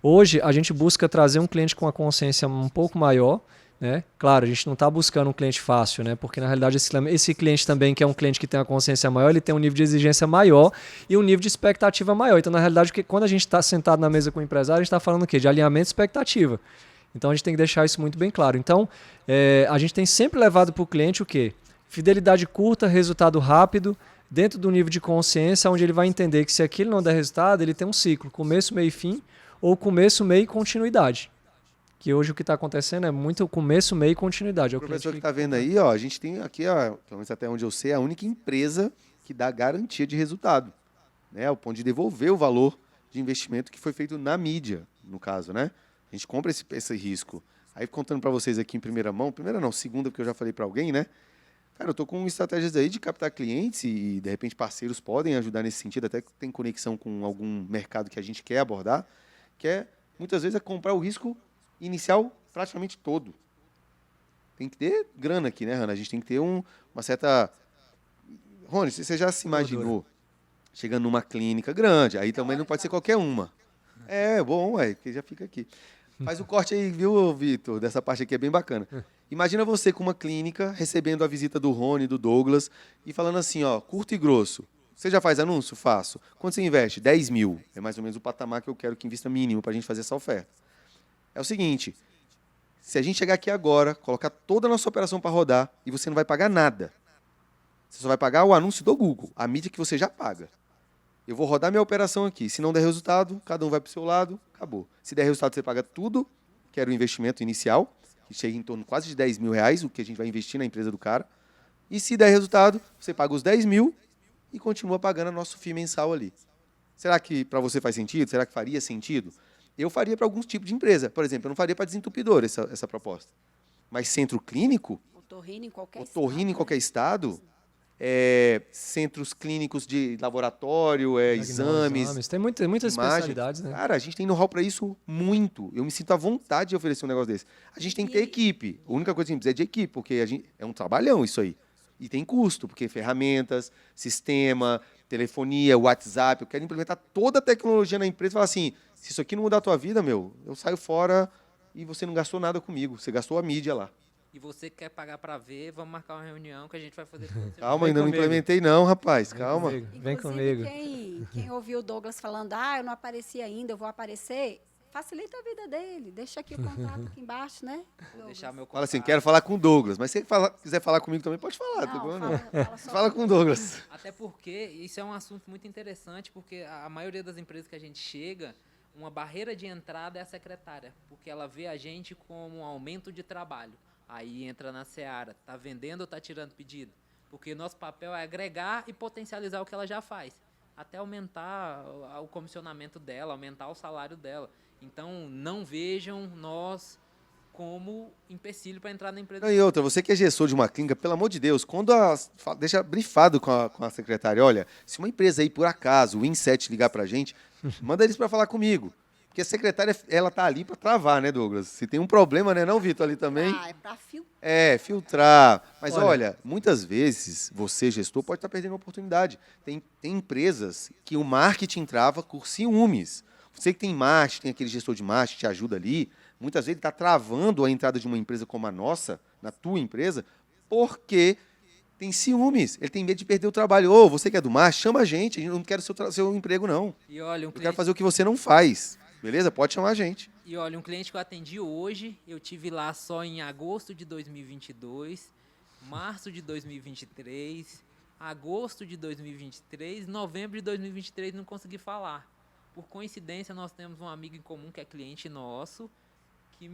Speaker 1: hoje a gente busca trazer um cliente com uma consciência um pouco maior, né? Claro, a gente não está buscando um cliente fácil, né? Porque na realidade esse cliente também, que é um cliente que tem uma consciência maior, ele tem um nível de exigência maior e um nível de expectativa maior. Então, na realidade, quando a gente está sentado na mesa com o empresário, a gente está falando o quê? De alinhamento e expectativa. Então, a gente tem que deixar isso muito bem claro. Então, a gente tem sempre levado para o cliente o quê? Fidelidade curta, resultado rápido, dentro do nível de consciência, onde ele vai entender que se aquilo não der resultado, ele tem um ciclo, começo, meio e fim, ou começo, meio e continuidade. que hoje o que está acontecendo é muito começo, meio e continuidade. É
Speaker 2: O
Speaker 1: o cliente
Speaker 2: professor que está vendo aí, ó, a gente tem aqui, ó, pelo menos até onde eu sei, a única empresa que dá garantia de resultado, né? Ao ponto de devolver o valor de investimento que foi feito na mídia, no caso, né? A gente compra esse risco. Aí contando para vocês aqui em primeira mão, primeira não, segunda, porque eu já falei para alguém, né? Cara, eu tô com estratégias aí de captar clientes e, de repente, parceiros podem ajudar nesse sentido, até que tem conexão com algum mercado que a gente quer abordar, que é, muitas vezes, é comprar o risco inicial praticamente todo. Tem que ter grana aqui, né, Hanna? A gente tem que ter uma certa... Rony, você já se imaginou chegando numa clínica grande? Aí também não pode ser qualquer uma. É, bom, que já fica aqui. Faz o corte aí, viu, Vitor? Dessa parte aqui é bem bacana. Imagina você com uma clínica, recebendo a visita do Rony, do Douglas, e falando assim, ó, curto e grosso. Você já faz anúncio? Faço. Quanto você investe? 10 mil. É mais ou menos o patamar que eu quero que invista mínimo para a gente fazer essa oferta. É o seguinte, se a gente chegar aqui agora, colocar toda a nossa operação para rodar, e você não vai pagar nada. Você só vai pagar o anúncio do Google, a mídia que você já paga. Eu vou rodar minha operação aqui. Se não der resultado, cada um vai para o seu lado, acabou. Se der resultado, você paga tudo, que era o investimento inicial, que chega em torno quase de 10 mil reais, o que a gente vai investir na empresa do cara. E se der resultado, você paga os 10 mil e continua pagando o nosso FII mensal ali. Será que para você faz sentido? Será que faria sentido? Eu faria para alguns tipos de empresa. Por exemplo, eu não faria para desentupidor essa proposta. Mas centro clínico,
Speaker 3: Otorrino
Speaker 2: em qualquer estado, centros clínicos de laboratório, exames.
Speaker 1: Tem muitas
Speaker 2: imagem.
Speaker 1: especialidades, né?
Speaker 2: Cara, a gente tem know-how para isso muito. Eu me sinto à vontade de oferecer um negócio desse. A gente tem que ter equipe. A única coisa que a gente precisa é de equipe, porque é um trabalhão isso aí. E tem custo, porque ferramentas, sistema, telefonia, WhatsApp. Eu quero implementar toda a tecnologia na empresa e falar assim, se isso aqui não mudar a tua vida, meu, eu saio fora e você não gastou nada comigo. Você gastou a mídia lá.
Speaker 4: E você quer pagar para ver, vamos marcar uma reunião que a gente vai fazer tudo.
Speaker 2: Calma, ainda não implementei não, rapaz. Calma.
Speaker 1: Vem comigo.
Speaker 3: Quem ouviu o Douglas falando, eu não apareci ainda, eu vou aparecer, facilita a vida dele. Deixa aqui o contato aqui embaixo, né?
Speaker 4: Vou deixar meu
Speaker 2: Fala assim,
Speaker 4: contato.
Speaker 2: quero falar com o Douglas. Mas se ele quiser falar comigo também, pode falar. Não tem problema não.
Speaker 3: Fala só
Speaker 2: Fala com o Douglas.
Speaker 4: Até porque isso é um assunto muito interessante, porque a maioria das empresas que a gente chega, uma barreira de entrada é a secretária, porque ela vê a gente como um aumento de trabalho. Aí entra na seara, tá vendendo ou tá tirando pedido? Porque nosso papel é agregar e potencializar o que ela já faz, até aumentar o comissionamento dela, aumentar o salário dela. Então, não vejam nós como empecilho para entrar na empresa.
Speaker 2: E outra, você que é gestor de uma clínica, pelo amor de Deus, deixa brifado com a secretária, olha, se uma empresa aí, por acaso, o Inset ligar pra gente, manda eles para falar comigo. Porque a secretária, ela tá ali para travar, né, Douglas? Se tem um problema, né, não, Vitor, ali também?
Speaker 3: é para filtrar.
Speaker 2: Filtrar. Mas olha, muitas vezes você, gestor, pode estar perdendo a oportunidade. Tem empresas que o marketing trava por ciúmes. Você que tem marketing, tem aquele gestor de marketing que te ajuda ali, muitas vezes ele está travando a entrada de uma empresa como a nossa, na tua empresa, porque tem ciúmes. Ele tem medo de perder o trabalho. Ô, você que é do marketing, chama a gente não quero seu emprego, não.
Speaker 4: E olha,
Speaker 2: Eu quero fazer o que você não faz. Beleza? Pode chamar a gente.
Speaker 4: E olha, um cliente que eu atendi hoje, eu tive lá só em agosto de 2022, março de 2023, agosto de 2023, novembro de 2023 não consegui falar. Por coincidência, nós temos um amigo em comum que é cliente nosso, que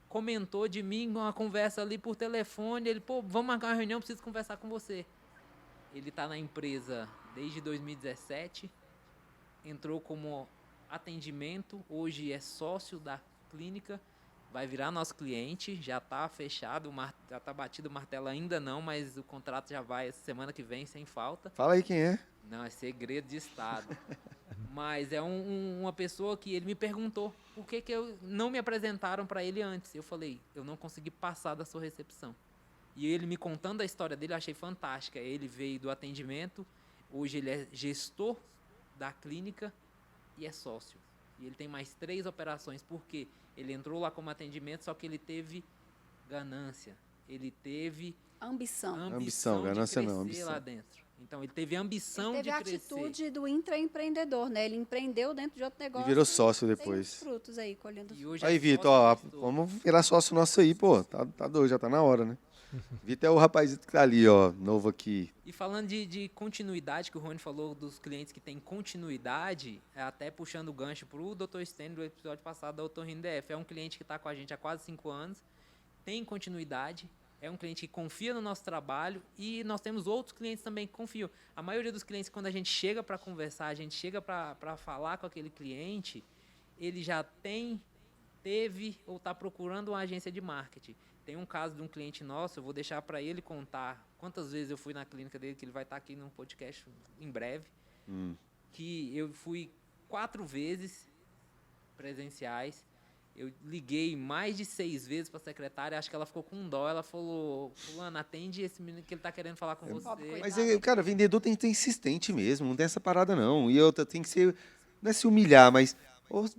Speaker 4: comentou de mim uma conversa ali por telefone, ele, vamos marcar uma reunião, preciso conversar com você. Ele está na empresa desde 2017, entrou como atendimento, hoje é sócio da clínica, vai virar nosso cliente, já está fechado, já está batido o martelo ainda não, mas o contrato já vai essa semana que vem, sem falta.
Speaker 2: Fala aí quem é.
Speaker 4: Não, é segredo de Estado. Mas é uma pessoa que ele me perguntou por que não me apresentaram para ele antes. Eu falei, eu não consegui passar da sua recepção. E ele me contando a história dele, eu achei fantástica. Ele veio do atendimento, hoje ele é gestor da clínica e é sócio. E ele tem mais 3 operações, porque ele entrou lá como atendimento, só que ele teve ganância. Ele teve
Speaker 3: Ambição,
Speaker 2: ganância
Speaker 4: de crescer
Speaker 2: não, ambição.
Speaker 4: lá dentro. Então, ele teve ambição
Speaker 3: ele teve
Speaker 4: de crescer.
Speaker 3: a atitude do intraempreendedor, né? Ele empreendeu dentro de outro negócio.
Speaker 2: E virou sócio
Speaker 3: Tem
Speaker 2: depois.
Speaker 3: os frutos aí, colhendo os
Speaker 4: E
Speaker 3: frutos.
Speaker 4: hoje
Speaker 2: Aí,
Speaker 4: é
Speaker 2: Vitor,
Speaker 4: sócio gestor.
Speaker 2: vamos virar sócio nosso aí, pô. Tá doido, já tá na hora, né? Vi até o rapaz que tá ali, ó, novo aqui.
Speaker 4: E falando de continuidade, que o Rony falou dos clientes que têm continuidade, até puxando o gancho para o Dr. Stênio do episódio passado da OtorrinoDF. É um cliente que está com a gente há quase 5 anos, tem continuidade, é um cliente que confia no nosso trabalho e nós temos outros clientes também que confiam. A maioria dos clientes, quando a gente chega para conversar, a gente chega para falar com aquele cliente, ele já teve ou está procurando uma agência de marketing. Tem um caso de um cliente nosso, eu vou deixar para ele contar quantas vezes eu fui na clínica dele, que ele vai estar aqui num podcast em breve, que eu fui 4 vezes presenciais, eu liguei mais de 6 vezes para a secretária, acho que ela ficou com dó, ela falou, fulano, atende esse menino que ele está querendo falar com você.
Speaker 2: Mas, cara, vendedor tem que ser insistente mesmo, não tem essa parada não. E outra, tem que ser, não é se humilhar, mas,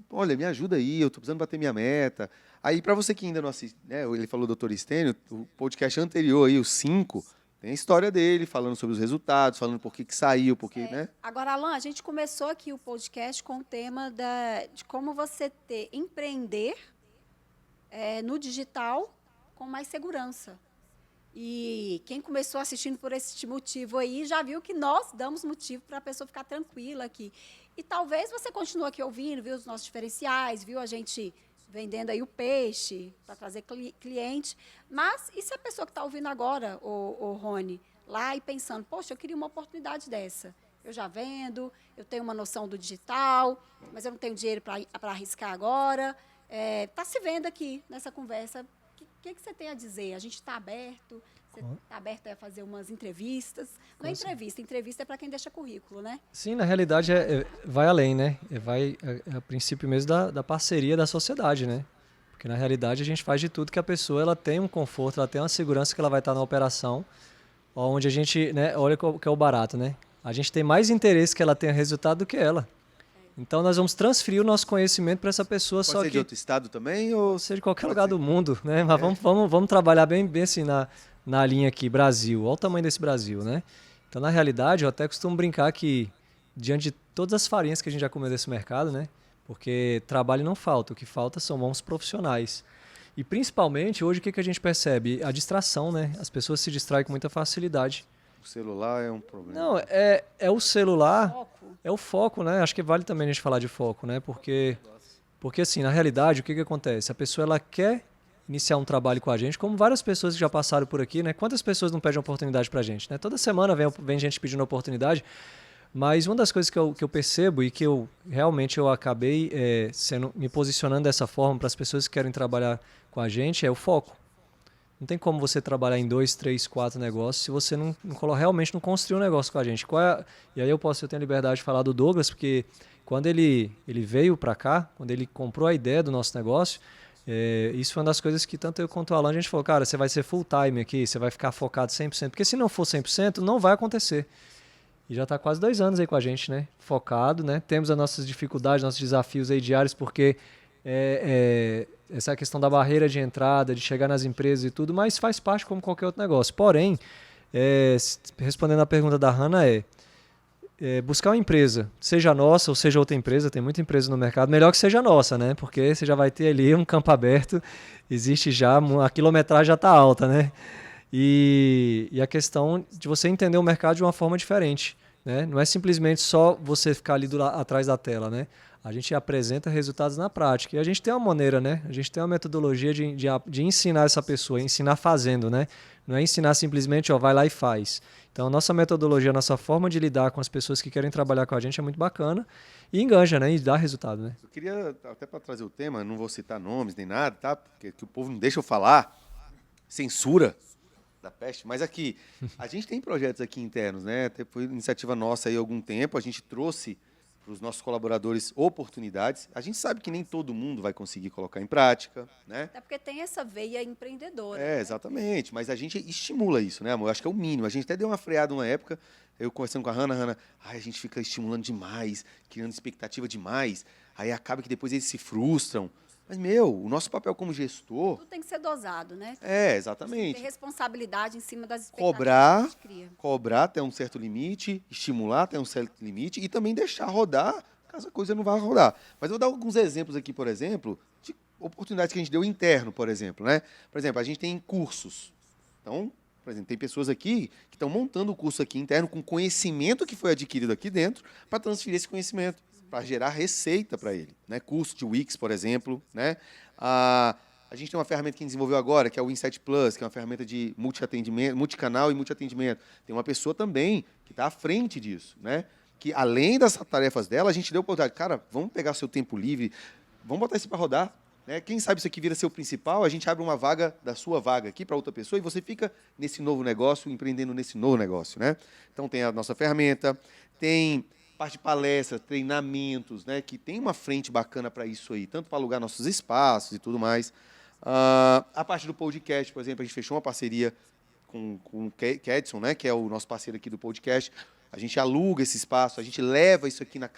Speaker 2: olha, me ajuda aí, eu tô precisando bater minha meta. Aí, para você que ainda não assiste, né, ele falou do Dr. Stênio, o podcast anterior aí, o 5, tem a história dele, falando sobre os resultados, falando por que saiu, por que, né?
Speaker 3: Agora, Alan, a gente começou aqui o podcast com o tema de como você empreender no digital com mais segurança. E quem começou assistindo por esse motivo aí já viu que nós damos motivo para a pessoa ficar tranquila aqui. E talvez você continue aqui ouvindo, viu os nossos diferenciais, viu a gente vendendo aí o peixe para trazer cliente. Mas e se a pessoa que está ouvindo agora, o Rony, lá e pensando, poxa, eu queria uma oportunidade dessa. Eu já vendo, eu tenho uma noção do digital, mas eu não tenho dinheiro para arriscar agora. Está se vendo aqui nessa conversa. O que você tem a dizer? A gente está aberto? Você está aberto a fazer umas entrevistas? Não é entrevista é para quem deixa currículo, né?
Speaker 1: Sim, na realidade vai além, né? Vai a princípio mesmo da parceria da sociedade, né? Porque na realidade a gente faz de tudo que a pessoa ela tem um conforto, ela tem uma segurança que ela vai estar na operação, onde a gente, né, olha o que é o barato, né? A gente tem mais interesse que ela tenha resultado do que ela. Então nós vamos transferir o nosso conhecimento para essa pessoa.
Speaker 2: Pode ser de outro estado também? Ou
Speaker 1: seja de qualquer lugar do mundo, né? Mas vamos trabalhar bem assim na linha aqui, Brasil. Olha o tamanho desse Brasil, né? Então, na realidade, eu até costumo brincar que, diante de todas as farinhas que a gente já comeu desse mercado, né? Porque trabalho não falta, o que falta são bons profissionais. E, principalmente, hoje, o que a gente percebe? A distração, né? As pessoas se distraem com muita facilidade.
Speaker 2: O celular é um problema.
Speaker 1: Não, é o celular, é o foco, né? Acho que vale também a gente falar de foco, né? Porque assim, na realidade, o que acontece? A pessoa, ela quer iniciar um trabalho com a gente, como várias pessoas que já passaram por aqui, né? Quantas pessoas não pedem oportunidade pra gente, né? Toda semana vem gente pedindo oportunidade, mas uma das coisas que eu percebo e que eu realmente acabei me posicionando dessa forma para as pessoas que querem trabalhar com a gente é o foco. Não tem como você trabalhar em 2, 3, 4 negócios se você realmente não construir um negócio com a gente. E aí eu tenho a liberdade de falar do Douglas, porque quando ele veio para cá, quando ele comprou a ideia do nosso negócio, isso foi uma das coisas que tanto eu quanto o Alan, a gente falou, cara, você vai ser full time aqui, você vai ficar focado 100%, porque se não for 100%, não vai acontecer. E já está quase 2 anos aí com a gente, né? Focado, né? Temos as nossas dificuldades, nossos desafios aí diários, porque essa é a questão da barreira de entrada, de chegar nas empresas e tudo, mas faz parte como qualquer outro negócio. Porém, respondendo a pergunta da Hannah, buscar uma empresa, seja nossa ou seja outra empresa, tem muita empresa no mercado, melhor que seja nossa, né? Porque você já vai ter ali um campo aberto, existe já, a quilometragem já está alta, né? E a questão de você entender o mercado de uma forma diferente, né? Não é simplesmente só você ficar ali atrás da tela, né? A gente apresenta resultados na prática. E a gente tem uma maneira, né? A gente tem uma metodologia de ensinar essa pessoa, ensinar fazendo, né? Não é ensinar simplesmente, vai lá e faz. Então, a nossa metodologia, a nossa forma de lidar com as pessoas que querem trabalhar com a gente é muito bacana e enganja, né? E dá resultado, né?
Speaker 2: Eu queria, até para trazer o tema, não vou citar nomes nem nada, tá? Porque o povo não deixa eu falar. Censura da peste. Mas aqui, a gente tem projetos aqui internos, né? Foi iniciativa nossa aí há algum tempo. A gente trouxe para os nossos colaboradores oportunidades. A gente sabe que nem todo mundo vai conseguir colocar em prática, né?
Speaker 3: Até porque tem essa veia empreendedora. Né?
Speaker 2: Exatamente. Mas a gente estimula isso, né, amor? Eu acho que é o mínimo. A gente até deu uma freada uma época, eu conversando com a Hannah, a gente fica estimulando demais, criando expectativa demais, aí acaba que depois eles se frustram. Mas, o nosso papel como gestor...
Speaker 3: Tudo tem que ser dosado, né?
Speaker 2: Exatamente.
Speaker 3: Ter responsabilidade em cima das expectativas que a gente cria.
Speaker 2: Cobrar até um certo limite, estimular até um certo limite e também deixar rodar, caso a coisa não vá rodar. Mas eu vou dar alguns exemplos aqui, por exemplo, de oportunidades que a gente deu interno, por exemplo, né? Por exemplo, a gente tem cursos. Então, por exemplo, tem pessoas aqui que estão montando o curso aqui interno com conhecimento que foi adquirido aqui dentro para transferir esse conhecimento, para gerar receita para ele. Né? Curso de Wix, por exemplo. Né? A gente tem uma ferramenta que a gente desenvolveu agora, que é o Insight Plus, que é uma ferramenta de multi-atendimento, multicanal e multi-atendimento. Tem uma pessoa também que está à frente disso, né? Que, além das tarefas dela, a gente deu a oportunidade. Cara, vamos pegar seu tempo livre, vamos botar isso para rodar. Né? Quem sabe isso aqui vira seu principal, a gente abre uma vaga da sua vaga aqui para outra pessoa e você fica nesse novo negócio, empreendendo nesse novo negócio. Né? Então, tem a nossa ferramenta, tem parte de palestras, treinamentos, né? Que tem uma frente bacana para isso aí, tanto para alugar nossos espaços e tudo mais. A parte do podcast, por exemplo, a gente fechou uma parceria com o Kedson, né, que é o nosso parceiro aqui do podcast. A gente aluga esse espaço, a gente leva isso aqui na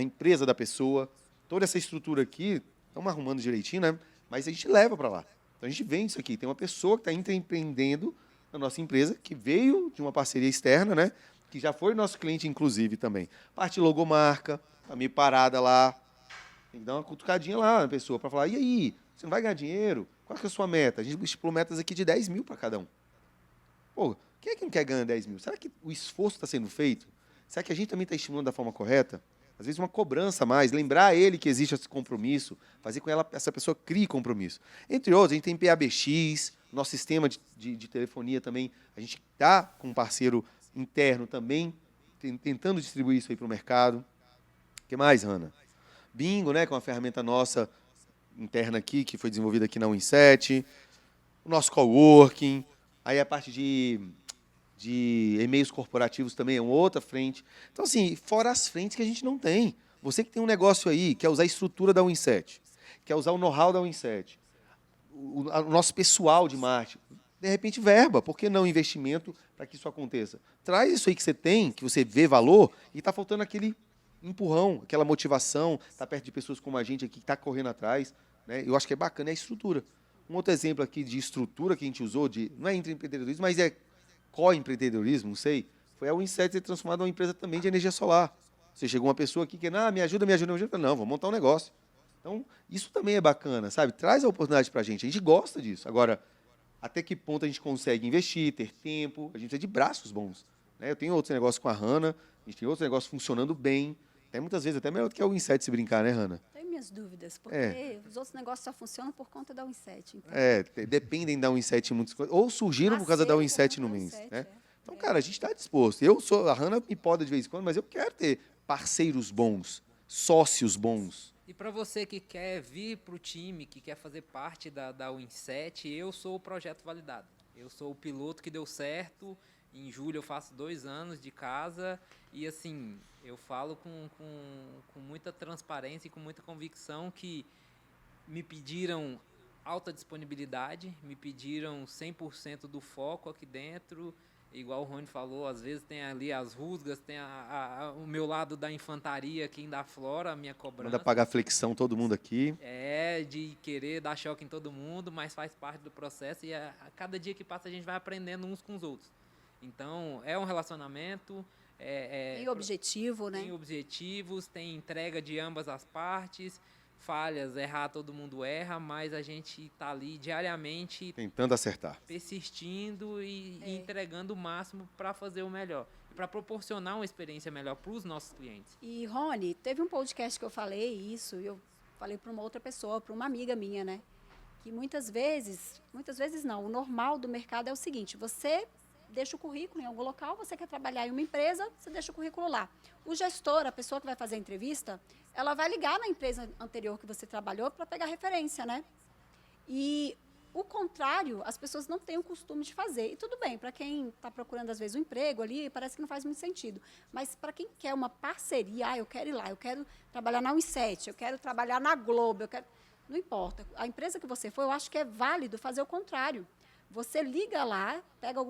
Speaker 2: empresa da pessoa. Toda essa estrutura aqui, estamos arrumando direitinho, né? Mas a gente leva para lá. Então a gente vende isso aqui. Tem uma pessoa que está empreendendo na nossa empresa, que veio de uma parceria externa, né? Que já foi nosso cliente, inclusive, também. Parte de logomarca, está meio parada lá. Tem que dar uma cutucadinha lá na pessoa para falar, e aí, você não vai ganhar dinheiro? Qual que é a sua meta? A gente estipulou metas aqui de 10 mil para cada um. Pô, quem é que não quer ganhar 10 mil? Será que o esforço está sendo feito? Será que a gente também está estimulando da forma correta? Às vezes uma cobrança a mais, lembrar ele que existe esse compromisso, fazer com que essa pessoa crie compromisso. Entre outros, a gente tem PABX, nosso sistema de telefonia também, a gente está com um parceiro interno também, tentando distribuir isso aí para o mercado. O que mais, Hanna? Bingo, né, que é uma ferramenta nossa interna aqui, que foi desenvolvida aqui na Win7, o nosso coworking, aí a parte de e-mails corporativos também é uma outra frente. Então, assim, fora as frentes que a gente não tem. Você que tem um negócio aí, quer usar a estrutura da Win7, quer usar o know-how da Win7, o nosso pessoal de marketing, de repente verba, por que não investimento para que isso aconteça? Traz isso aí que você tem, que você vê valor, e está faltando aquele empurrão, aquela motivação, está perto de pessoas como a gente aqui que está correndo atrás. Né? Eu acho que é bacana, é a estrutura. Um outro exemplo aqui de estrutura que a gente usou, não é intraempreendedorismo, mas é co-empreendedorismo, não sei, foi a Win7 ser transformada numa empresa também de energia solar. Você chegou uma pessoa aqui que, me ajuda. Não, vamos montar um negócio. Então, isso também é bacana, sabe? Traz a oportunidade para a gente gosta disso. Agora, até que ponto a gente consegue investir, ter tempo, a gente precisa de braços bons. Né? Eu tenho outros negócios com a Hanna, a gente tem outros negócios funcionando bem, até muitas vezes até melhor do que a Win7 se brincar, né, Hanna?
Speaker 3: Tenho minhas dúvidas, porque os outros negócios só funcionam por conta da Win7. Então.
Speaker 2: Dependem da Win7 muitas coisas, ou surgiram por causa da Win7 no mês. Né? Então, cara, a gente está disposto. A Hanna me poda de vez em quando, mas eu quero ter parceiros bons, sócios bons.
Speaker 4: E para você que quer vir para o time, que quer fazer parte da Win7, eu sou o projeto validado. Eu sou o piloto que deu certo. Em julho eu faço 2 anos de casa e, assim, eu falo com muita transparência e com muita convicção que me pediram alta disponibilidade, me pediram 100% do foco aqui dentro. Igual o Rony falou, às vezes tem ali as rusgas, tem o meu lado da infantaria aqui ainda aflora a minha cobrança.
Speaker 2: Manda pagar flexão todo mundo aqui.
Speaker 4: De querer dar choque em todo mundo, mas faz parte do processo e a cada dia que passa a gente vai aprendendo uns com os outros. Então, é um relacionamento.
Speaker 3: Tem objetivo, né?
Speaker 4: Tem objetivos, tem entrega de ambas as partes. Falhas, errar, todo mundo erra, mas a gente está ali diariamente
Speaker 2: tentando acertar,
Speaker 4: persistindo e entregando o máximo para fazer o melhor, para proporcionar uma experiência melhor para os nossos clientes.
Speaker 3: E, Rony, teve um podcast que eu falei isso, e eu falei para uma outra pessoa, para uma amiga minha, né? Que muitas vezes não, o normal do mercado é o seguinte, você deixa o currículo em algum local, você quer trabalhar em uma empresa, você deixa o currículo lá. O gestor, a pessoa que vai fazer a entrevista, ela vai ligar na empresa anterior que você trabalhou para pegar referência, né? E o contrário, as pessoas não têm o costume de fazer. E tudo bem, para quem está procurando, às vezes, um emprego ali, parece que não faz muito sentido. Mas para quem quer uma parceria, eu quero ir lá, eu quero trabalhar na Win7, eu quero trabalhar na Globo, não importa. A empresa que você for, eu acho que é válido fazer o contrário. Você liga lá, pega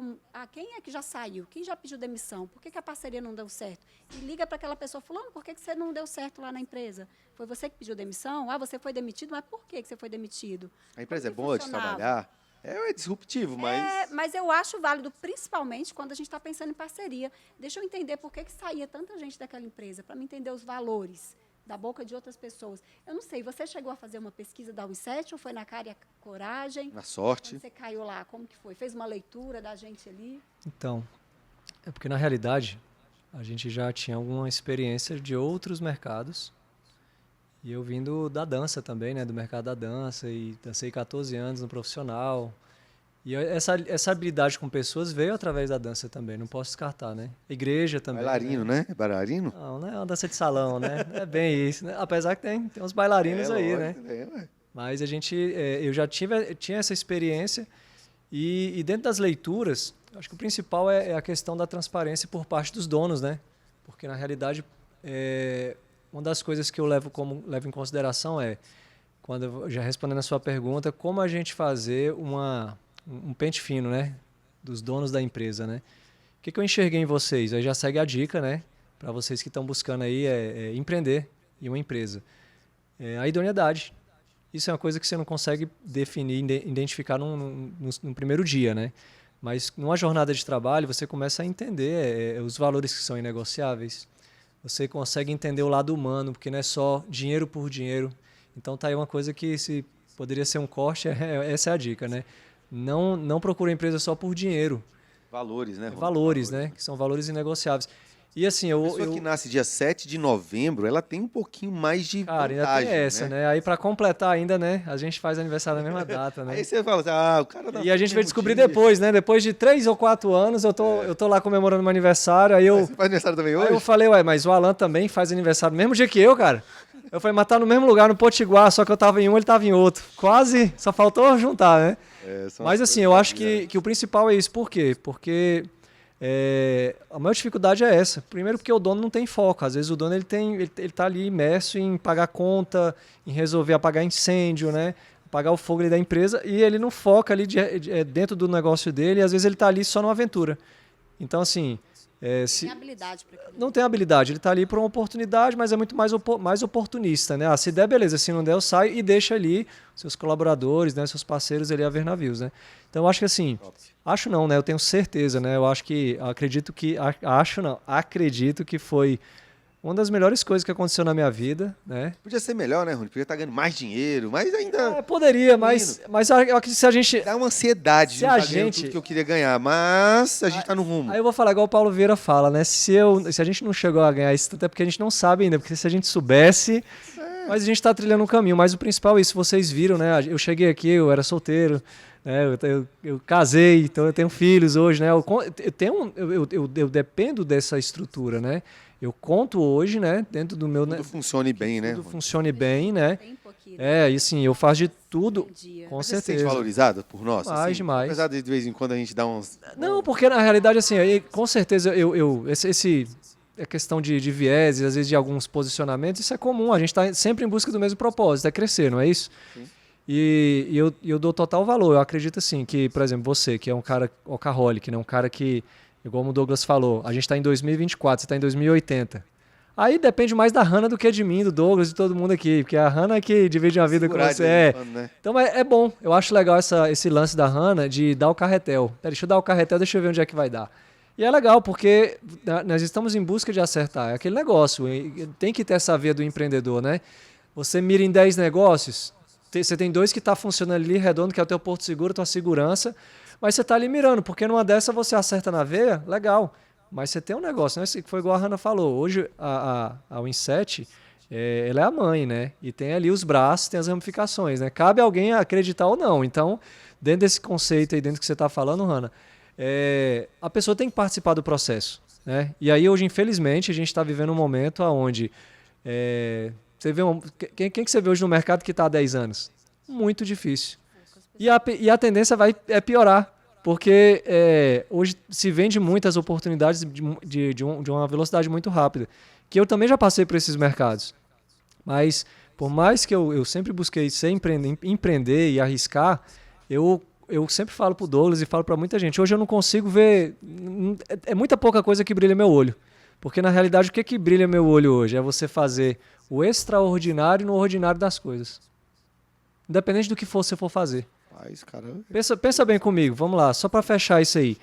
Speaker 3: quem é que já saiu? Quem já pediu demissão? Por que a parceria não deu certo? E liga para aquela pessoa, fulano, por que você não deu certo lá na empresa? Foi você que pediu demissão? Você foi demitido, mas por que você foi demitido?
Speaker 2: A empresa é boa de trabalhar? É disruptivo, mas...
Speaker 3: Mas eu acho válido, principalmente quando a gente está pensando em parceria. Deixa eu entender por que saía tanta gente daquela empresa, para me entender os valores. da boca de outras pessoas. Eu não sei, você chegou a fazer uma pesquisa da Unicef ou foi na cara e a coragem?
Speaker 2: Na sorte.
Speaker 3: Quando você caiu lá, como que foi? Fez uma leitura da gente ali?
Speaker 1: Então, é porque na realidade a gente já tinha alguma experiência de outros mercados. E eu vindo da dança também, né? Do mercado da dança, e dancei 14 anos no profissional. E essa habilidade com pessoas veio através da dança também, não posso descartar, né? Igreja também.
Speaker 2: Bailarino, né? Bailarino?
Speaker 1: Não é uma dança de salão, né? É bem isso, né? Apesar que tem uns bailarinos aí,
Speaker 2: lógico,
Speaker 1: né? Mas eu já tinha essa experiência e dentro das leituras, acho que o principal é a questão da transparência por parte dos donos, né? Porque na realidade, uma das coisas que eu levo em consideração já respondendo a sua pergunta, como a gente fazer um pente fino, né? Dos donos da empresa, né? O que eu enxerguei em vocês? Aí já segue a dica, né? Para vocês que estão buscando aí empreender em uma empresa. A idoneidade. Isso é uma coisa que você não consegue definir, identificar no primeiro dia, né? Mas numa jornada de trabalho você começa a entender os valores que são inegociáveis. Você consegue entender o lado humano, porque não é só dinheiro por dinheiro. Então tá aí uma coisa que se poderia ser um corte, essa é a dica, né? Não procure a empresa só por dinheiro.
Speaker 2: Valores, né?
Speaker 1: Valores, né? Que são valores inegociáveis. E assim,
Speaker 2: a pessoa que nasce dia 7 de novembro, ela tem um pouquinho mais de
Speaker 1: Cara,
Speaker 2: vantagem,
Speaker 1: ainda tem essa, né? Aí pra completar ainda, né? A gente faz aniversário na mesma data, né?
Speaker 2: Aí você fala assim, o cara...
Speaker 1: E a gente vai descobrir depois, né? Depois de 3 ou 4 anos, eu tô lá comemorando meu aniversário, aí eu...
Speaker 2: Você faz aniversário também hoje?
Speaker 1: Aí eu falei, mas o Alan também faz aniversário no mesmo dia que eu, cara. Eu falei, mas tá no mesmo lugar, no Potiguar, só que eu tava em um, ele tava em outro. Quase, só faltou juntar, né? Mas assim, eu acho que o principal é isso. Por quê? Porque a maior dificuldade é essa. Primeiro porque o dono não tem foco. Às vezes o dono ele tá ali imerso em pagar conta, em resolver apagar incêndio, né? Apagar o fogo ali da empresa, e ele não foca ali dentro do negócio dele, e às vezes ele tá ali só numa aventura. Então, assim...
Speaker 3: Tem habilidade para aquilo.
Speaker 1: Não tem habilidade, ele está ali por uma oportunidade, mas é muito mais oportunista, né? Se der, beleza, se não der, eu saio e deixo ali seus colaboradores, né, seus parceiros ali a ver navios, né? Então eu acho que assim, acho não, né? Eu tenho certeza, né? Eu acho que, acredito que foi uma das melhores coisas que aconteceu na minha vida, né?
Speaker 2: Podia ser melhor, né, Rony? Podia estar ganhando mais dinheiro, mas ainda...
Speaker 1: Poderia, mas eu acredito que se a gente...
Speaker 2: Dá uma ansiedade de não estar ganhando tudo que eu queria ganhar, mas a gente tá no rumo.
Speaker 1: Aí eu vou falar igual o Paulo Vieira fala, né? Se a gente não chegou a ganhar isso, até porque a gente não sabe ainda, porque se a gente soubesse... Mas a gente tá trilhando um caminho, mas o principal é isso, vocês viram, né? Eu cheguei aqui, eu era solteiro, né? Eu casei, então eu tenho filhos hoje, né? Eu dependo dessa estrutura, né? Eu conto hoje, né, dentro do meu...
Speaker 2: Tudo funcione bem, né?
Speaker 1: Tudo funcione bem, né?
Speaker 3: Tempo aqui, né?
Speaker 1: E assim, eu faço de tudo, com
Speaker 2: Mas você se sente
Speaker 1: certeza.
Speaker 2: valorizado por nós?
Speaker 1: Demais, demais.
Speaker 2: Apesar de vez em quando a gente dá uns...
Speaker 1: Não, porque na realidade, assim, aí, com certeza, é questão de viés, às vezes de alguns posicionamentos, isso é comum, a gente está sempre em busca do mesmo propósito, é crescer, não é isso?
Speaker 2: Sim.
Speaker 1: E eu dou total valor, eu acredito assim, que, por exemplo, você, que é um cara workaholic, né, um cara que... Igual o Douglas falou, a gente está em 2024, você está em 2080. Aí depende mais da Hannah do que de mim, do Douglas, de todo mundo aqui. Porque a Hannah é que divide uma vida com você.
Speaker 2: Né?
Speaker 1: Então é bom. Eu acho legal esse lance da Hannah de dar o carretel. Deixa eu dar o carretel, deixa eu ver onde é que vai dar. E é legal, porque nós estamos em busca de acertar. É aquele negócio. Tem que ter essa veia do empreendedor, né? Você mira em 10 negócios, você tem 2 que estão funcionando ali redondo, que é o teu porto seguro, tua segurança. Mas você está ali mirando, porque numa dessa você acerta na veia, legal. Mas você tem um negócio, né? Que foi igual a Hannah falou. Hoje a Win7, ela é a mãe, né? E tem ali os braços, tem as ramificações, né? Cabe alguém acreditar ou não. Então, dentro desse conceito aí, dentro do que você está falando, Hannah, a pessoa tem que participar do processo, né? E aí hoje, infelizmente, a gente está vivendo um momento onde você vê quem que você vê hoje no mercado que está há 10 anos? Muito difícil. E a tendência é piorar, porque hoje se vende muitas oportunidades de uma velocidade muito rápida, que eu também já passei por esses mercados. Mas, por mais que eu sempre busquei empreender e arriscar, eu sempre falo para o Douglas e falo para muita gente, hoje eu não consigo ver, é muita pouca coisa que brilha meu olho. Porque, na realidade, o que brilha meu olho hoje? É você fazer o extraordinário no ordinário das coisas. Independente do que você for fazer. Pensa bem comigo, vamos lá, só para fechar isso aí.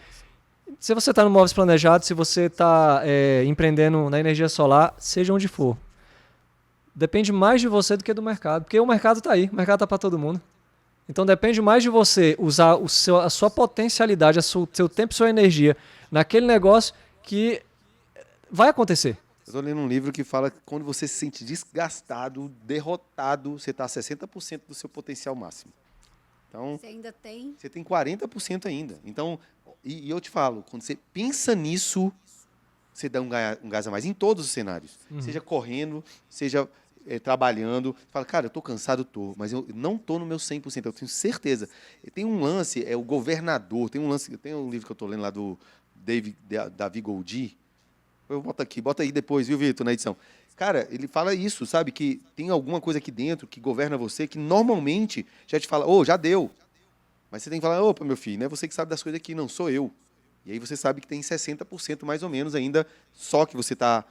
Speaker 1: Se você está no Móveis Planejado, se você está empreendendo na energia solar, seja onde for, depende mais de você do que do mercado. Porque o mercado está aí, o mercado está para todo mundo. Então depende mais de você usar a sua potencialidade, seu tempo e sua energia naquele negócio que vai acontecer.
Speaker 2: Eu estou lendo um livro que fala que quando você se sente desgastado, derrotado, você está a 60% do seu potencial máximo. Então,
Speaker 3: Você ainda tem.
Speaker 2: você tem 40% ainda. Então, e eu te falo, quando você pensa nisso, você dá um gás a mais em todos os cenários. Seja correndo, seja trabalhando. Você fala, cara, eu estou cansado, mas eu não estou no meu 100%, eu tenho certeza. Tem um lance, o Governador, tem um livro que eu estou lendo lá do Davi Goldi. Eu boto aqui, bota aí depois, viu, Vitor, na edição. Cara, ele fala isso, sabe? Que tem alguma coisa aqui dentro que governa você, que normalmente já te fala, já deu. Mas você tem que falar, opa, meu filho, não é você que sabe das coisas aqui, não, sou eu. E aí você sabe que tem 60% mais ou menos ainda, só que você está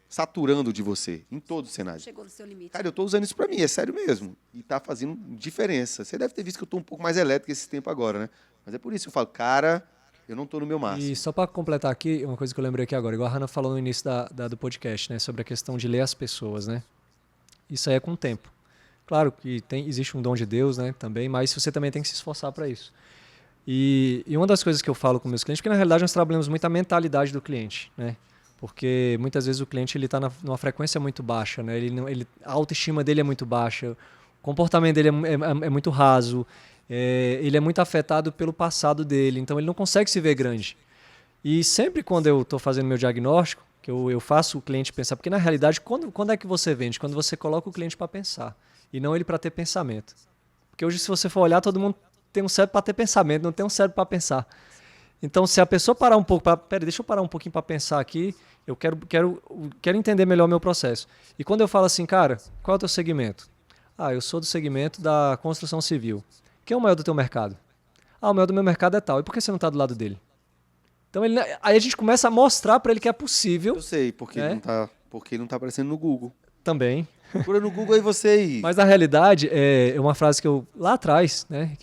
Speaker 2: saturando de você, em todos os cenários.
Speaker 3: Chegou no seu limite.
Speaker 2: Cara, eu estou usando isso para mim, é sério mesmo. E está fazendo diferença. Você deve ter visto que eu estou um pouco mais elétrico esse tempo agora, né? Mas é por isso que eu falo, cara, eu não estou no meu máximo.
Speaker 1: E só para completar aqui, uma coisa que eu lembrei aqui agora, igual a Hannah falou no início do podcast, né, sobre a questão de ler as pessoas, né? Isso aí é com o tempo. Claro que existe um dom de Deus, né, também, mas você também tem que se esforçar para isso. E uma das coisas que eu falo com meus clientes, porque na realidade nós trabalhamos muito a mentalidade do cliente, né? Porque muitas vezes o cliente ele está numa frequência muito baixa, né? A autoestima dele é muito baixa, o comportamento dele é muito raso, ele é muito afetado pelo passado dele, então ele não consegue se ver grande. E sempre quando eu estou fazendo meu diagnóstico, que eu faço o cliente pensar, porque na realidade, quando é que você vende? Quando você coloca o cliente para pensar, e não ele para ter pensamento. Porque hoje, se você for olhar, todo mundo tem um cérebro para ter pensamento, não tem um cérebro para pensar. Então, se a pessoa parar um pouco, deixa eu parar um pouquinho para pensar aqui, eu quero entender melhor o meu processo. E quando eu falo assim, cara, qual é o teu segmento? Eu sou do segmento da construção civil. Quem é o maior do teu mercado? O maior do meu mercado é tal. E por que você não está do lado dele? Então, aí a gente começa a mostrar para ele que é possível.
Speaker 2: Eu sei, porque ele não tá aparecendo no Google.
Speaker 1: Também.
Speaker 2: Procura no Google aí você.
Speaker 1: Mas na realidade, é uma frase que eu, lá atrás, né,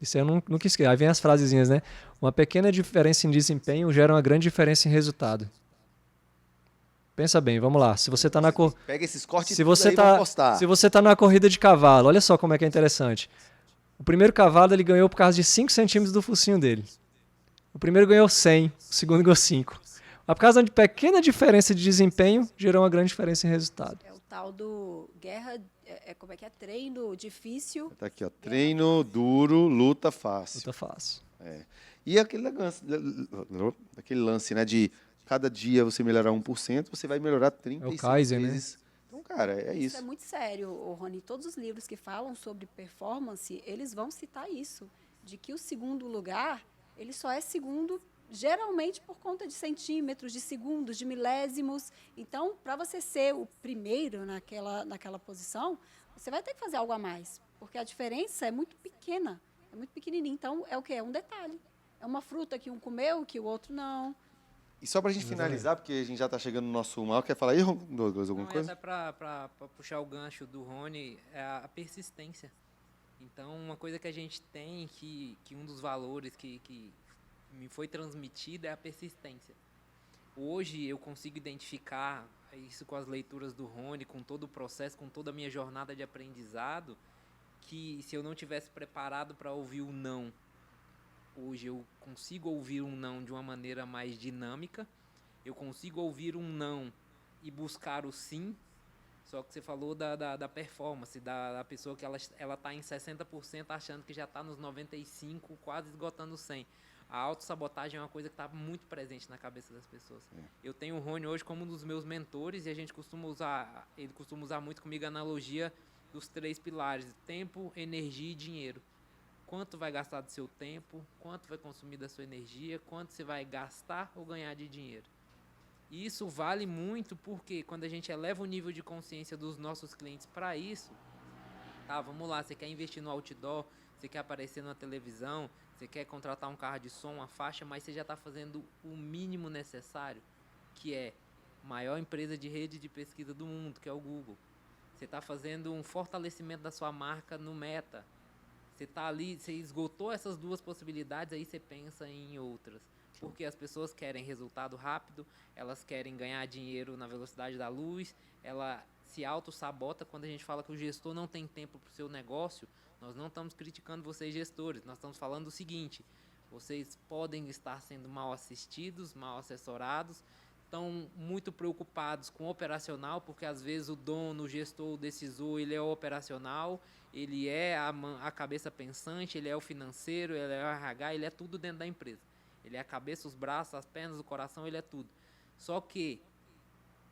Speaker 1: isso eu nunca esqueci. Aí vem as frasezinhas, né? Uma pequena diferença em desempenho gera uma grande diferença em resultado. Pensa bem, vamos lá. Se você está na
Speaker 2: Pega esses cortes
Speaker 1: se
Speaker 2: e
Speaker 1: você
Speaker 2: aí
Speaker 1: tá,
Speaker 2: vamos postar.
Speaker 1: se você está na corrida de cavalo, olha só como é que é interessante. O primeiro cavalo ele ganhou por causa de 5 centímetros do focinho dele. O primeiro ganhou 100, o segundo ganhou 5. Mas por causa de pequena diferença de desempenho, gerou uma grande diferença em resultado.
Speaker 3: É o tal do guerra, como é que é? Treino difícil.
Speaker 2: Tá aqui, ó. Treino duro, luta fácil.
Speaker 1: Luta fácil.
Speaker 2: E aquele lance, né, de cada dia você melhorar 1%, você vai melhorar 35
Speaker 1: É o Kaizen,
Speaker 2: vezes. Né? Então, cara, é isso.
Speaker 3: Isso é muito sério, Rony. Todos os livros que falam sobre performance, eles vão citar isso, de que o segundo lugar, ele só é segundo geralmente por conta de centímetros, de segundos, de milésimos. Então, para você ser o primeiro naquela posição, você vai ter que fazer algo a mais, porque a diferença é muito pequena, é muito pequenininha. Então, é o quê? É um detalhe. É uma fruta que um comeu, que o outro não.
Speaker 2: E só pra gente finalizar, porque a gente já tá chegando no nosso mal, quer falar aí, Douglas, alguma coisa?
Speaker 4: Até para puxar o gancho do Rony, é a persistência. Então, uma coisa que a gente tem, que um dos valores que me foi transmitido é a persistência. Hoje eu consigo identificar isso com as leituras do Rony, com todo o processo, com toda a minha jornada de aprendizado, que se eu não tivesse preparado para ouvir o não, hoje eu consigo ouvir um não de uma maneira mais dinâmica, eu consigo ouvir um não e buscar o sim, só que você falou da performance, da pessoa que ela está em 60% achando que já está nos 95%, quase esgotando 100%. A autossabotagem é uma coisa que está muito presente na cabeça das pessoas. Eu tenho o Rony hoje como um dos meus mentores e ele costuma usar muito comigo a analogia dos 3 pilares: tempo, energia e dinheiro. Quanto vai gastar do seu tempo, quanto vai consumir da sua energia, quanto você vai gastar ou ganhar de dinheiro. E isso vale muito porque quando a gente eleva o nível de consciência dos nossos clientes para isso, vamos lá, você quer investir no outdoor, você quer aparecer na televisão, você quer contratar um carro de som, uma faixa, mas você já está fazendo o mínimo necessário, que é a maior empresa de rede de pesquisa do mundo, que é o Google. Você está fazendo um fortalecimento da sua marca no Meta. Você está ali, você esgotou essas 2 possibilidades, aí você pensa em outras. Porque as pessoas querem resultado rápido, elas querem ganhar dinheiro na velocidade da luz, ela se auto-sabota. Quando a gente fala que o gestor não tem tempo para o seu negócio, nós não estamos criticando vocês gestores, nós estamos falando o seguinte: vocês podem estar sendo mal assistidos, mal assessorados, estão muito preocupados com o operacional, porque às vezes o dono, o gestor, o decisor, ele é o operacional, ele é a cabeça pensante, ele é o financeiro, ele é o RH, ele é tudo dentro da empresa. Ele é a cabeça, os braços, as pernas, o coração, ele é tudo. Só que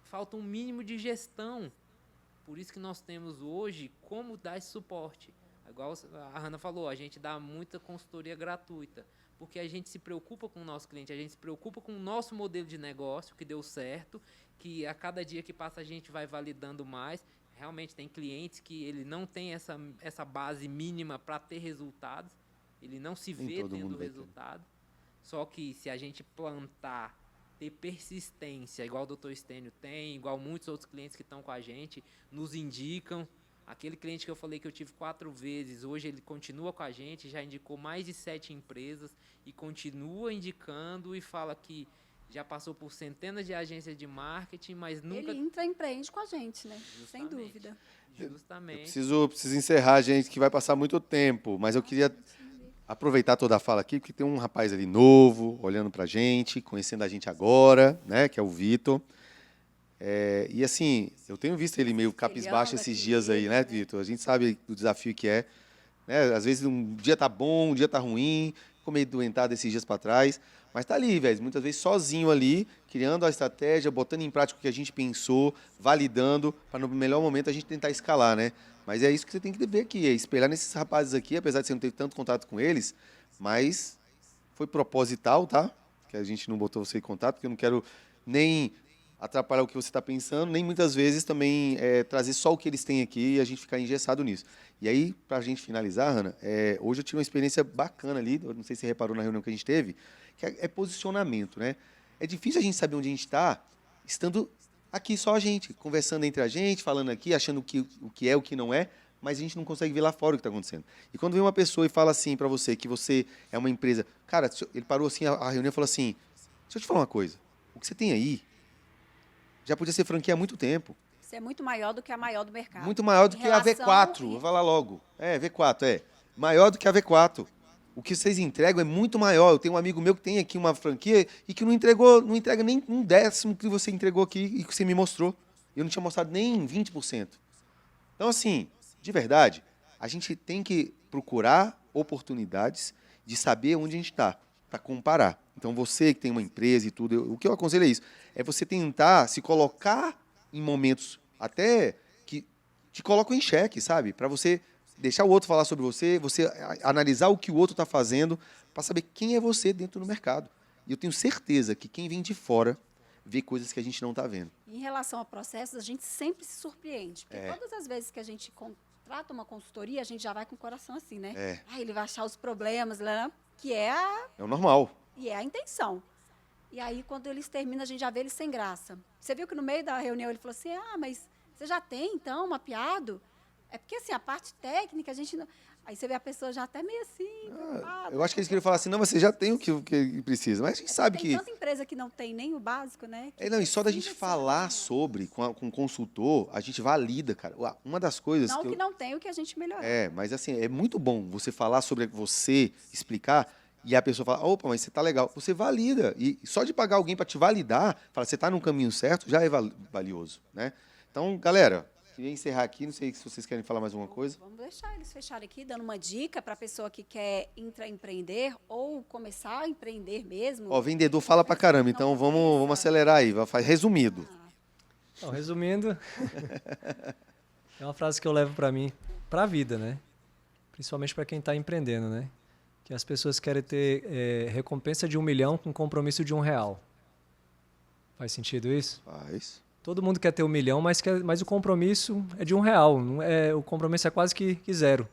Speaker 4: falta um mínimo de gestão. Por isso que nós temos hoje como dar esse suporte. Igual a Hanna falou, a gente dá muita consultoria gratuita, porque a gente se preocupa com o nosso cliente, a gente se preocupa com o nosso modelo de negócio, que deu certo, que a cada dia que passa a gente vai validando mais. Realmente tem clientes que ele não tem essa base mínima para ter resultados, ele não se vê tendo resultado. Só que se a gente plantar, ter persistência, igual o Dr. Stênio tem, igual muitos outros clientes que estão com a gente, nos indicam. Aquele cliente que eu falei que eu tive 4 vezes, hoje ele continua com a gente, já indicou mais de 7 empresas e continua indicando e fala que já passou por centenas de agências de marketing, mas nunca...
Speaker 3: Ele entra e empreende com a gente, né?
Speaker 4: Justamente.
Speaker 3: Sem dúvida.
Speaker 4: Justamente.
Speaker 2: Eu preciso encerrar, gente, que vai passar muito tempo, mas eu queria aproveitar toda a fala aqui, porque tem um rapaz ali novo, olhando pra gente, conhecendo a gente agora, né, que é o Vitor. E assim, eu tenho visto ele meio cabisbaixo esses dias aí, né, Vitor? A gente sabe do desafio que é, né? Às vezes um dia tá bom, um dia tá ruim, ficou meio doentado esses dias para trás, mas tá ali, velho, muitas vezes sozinho ali, criando a estratégia, botando em prática o que a gente pensou, validando, para no melhor momento a gente tentar escalar, né? Mas é isso que você tem que ver aqui, é espelhar nesses rapazes aqui, apesar de você não ter tanto contato com eles, mas foi proposital, tá? Que a gente não botou você em contato, porque eu não quero nem atrapalhar o que você está pensando, nem muitas vezes também trazer só o que eles têm aqui e a gente ficar engessado nisso. E aí, para a gente finalizar, Hanna, hoje eu tive uma experiência bacana ali, eu não sei se você reparou na reunião que a gente teve, que é posicionamento, né? É difícil a gente saber onde a gente está, estando aqui só a gente, conversando entre a gente, falando aqui, achando o que é, o que não é, mas a gente não consegue ver lá fora o que está acontecendo. E quando vem uma pessoa e fala assim para você, que você é uma empresa... Cara, ele parou assim, a reunião e falou assim, deixa eu te falar uma coisa, o que você tem aí já podia ser franquia há muito tempo.
Speaker 3: Você é muito maior do que a maior do mercado.
Speaker 2: Muito maior do que a V4, vou falar logo. V4, maior do que a V4. O que vocês entregam é muito maior. Eu tenho um amigo meu que tem aqui uma franquia e que não entrega nem um décimo que você entregou aqui e que você me mostrou. Eu não tinha mostrado nem 20%. Então, assim, de verdade, a gente tem que procurar oportunidades de saber onde a gente está, para comparar. Então, você que tem uma empresa e tudo, o que eu aconselho é isso. É você tentar se colocar em momentos até que te colocam em xeque, sabe? Para você deixar o outro falar sobre você, você analisar o que o outro está fazendo, para saber quem é você dentro do mercado. E eu tenho certeza que quem vem de fora vê coisas que a gente não está vendo.
Speaker 3: Em relação a processos, a gente sempre se surpreende. Porque todas as vezes que a gente contrata uma consultoria, a gente já vai com o coração assim, né? Ele vai achar os problemas, que é
Speaker 2: o normal.
Speaker 3: E é a intenção. E aí, quando eles terminam, a gente já vê eles sem graça. Você viu que no meio da reunião ele falou assim, mas você já tem, então, mapeado? É porque, assim, a parte técnica, a gente não... Aí você vê a pessoa já até meio assim...
Speaker 2: Eu acho que eles queriam falar assim, não, você já tem o que precisa. Mas a gente sabe que...
Speaker 3: Tem tanta empresa que não tem nem o básico, né?
Speaker 2: E só da gente falar sobre, com um consultor, a gente valida, cara. Uma das coisas
Speaker 3: não que não tem o que a gente melhorar.
Speaker 2: Mas assim, é muito bom você falar sobre você, explicar... E a pessoa fala, opa, mas você tá legal. Você valida. E só de pagar alguém para te validar, fala, você tá no caminho certo, já é valioso, né? Então, galera, queria encerrar aqui. Não sei se vocês querem falar mais alguma coisa.
Speaker 3: Vamos deixar eles fecharem aqui, dando uma dica para a pessoa que quer empreender ou começar a empreender mesmo.
Speaker 2: Vendedor fala pra caramba, então vamos acelerar aí. Resumido.
Speaker 1: Então, resumindo, é uma frase que eu levo para mim, para a vida, né? Principalmente para quem está empreendendo, né? Que as pessoas querem ter recompensa de 1 milhão com compromisso de R$1. Faz sentido isso?
Speaker 2: Faz.
Speaker 1: Todo mundo quer ter 1 milhão, mas o compromisso é de R$1. Não o compromisso é quase que zero.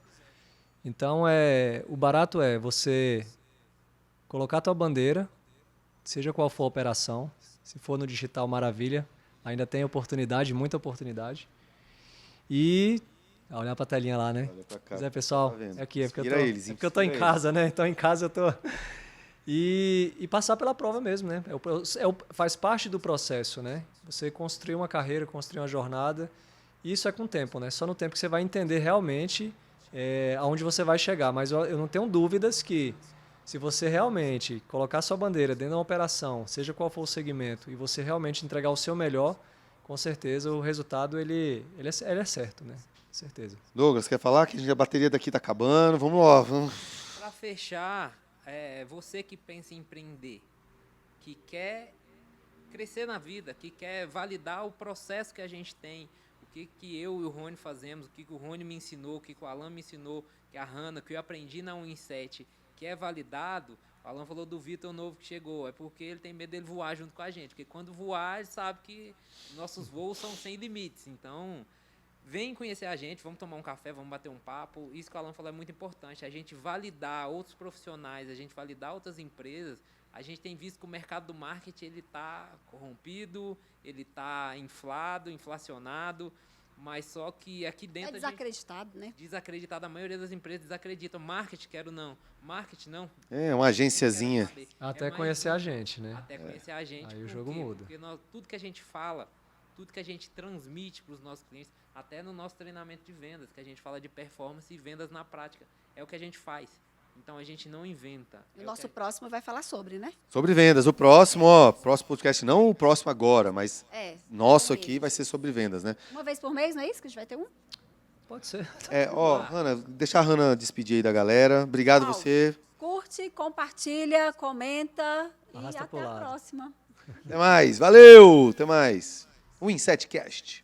Speaker 1: Então, o barato é você colocar a tua bandeira, seja qual for a operação. Se for no digital, maravilha. Ainda tem oportunidade, muita oportunidade. E... olhar para a telinha lá, né?
Speaker 2: Olha pra cá.
Speaker 1: Pessoal,
Speaker 2: tá
Speaker 1: aqui, é porque
Speaker 2: eu tô
Speaker 1: em casa, né? Então, em casa eu tô... E passar pela prova mesmo, né? Faz parte do processo, né? Você construir uma carreira, construir uma jornada, e isso é com o tempo, né? Só no tempo que você vai entender realmente aonde você vai chegar. Mas eu não tenho dúvidas que se você realmente colocar sua bandeira dentro da operação, seja qual for o segmento, e você realmente entregar o seu melhor, com certeza o resultado ele é certo, né? Com certeza.
Speaker 2: Douglas, quer falar que a bateria daqui está acabando? Vamos lá. Vamos.
Speaker 4: Para fechar, você que pensa em empreender, que quer crescer na vida, que quer validar o processo que a gente tem, o que eu e o Rony fazemos, o que o Rony me ensinou, o que o Alan me ensinou, que a Hanna, que eu aprendi na 1-in-7, que é validado. O Alan falou do Vitor novo que chegou, é porque ele tem medo dele voar junto com a gente, porque quando voar, ele sabe que nossos voos são sem limites. Então, vem conhecer a gente, vamos tomar um café, vamos bater um papo. Isso que o Alan falou é muito importante, a gente validar outros profissionais, a gente validar outras empresas. A gente tem visto que o mercado do marketing ele está corrompido, ele está inflado, inflacionado, mas só que aqui dentro
Speaker 3: desacreditado, né?
Speaker 4: Desacreditado, a maioria das empresas desacredita. Marketing, quero não. Marketing, não.
Speaker 2: É, uma agenciazinha.
Speaker 1: Até conhecer a gente, né?
Speaker 4: Até conhecer a gente.
Speaker 1: Aí o jogo muda.
Speaker 4: Porque tudo que a gente fala, tudo que a gente transmite para os nossos clientes, até no nosso treinamento de vendas, que a gente fala de performance e vendas na prática, é o que a gente faz. Então a gente não inventa.
Speaker 3: O nosso próximo vai falar sobre, né?
Speaker 2: Sobre vendas. O próximo podcast, não o próximo agora, mas nosso aqui vai ser sobre vendas, né?
Speaker 3: Uma vez por mês, não é isso que a gente vai ter um?
Speaker 1: Pode ser.
Speaker 2: Hanna, deixa a Hanna despedir aí da galera. Obrigado você.
Speaker 3: Curte, compartilha, comenta
Speaker 1: Arrasta
Speaker 3: e
Speaker 1: pro
Speaker 3: até a
Speaker 1: lado.
Speaker 3: próxima.
Speaker 2: Até mais. Valeu. Até mais. 1-in-7Cast.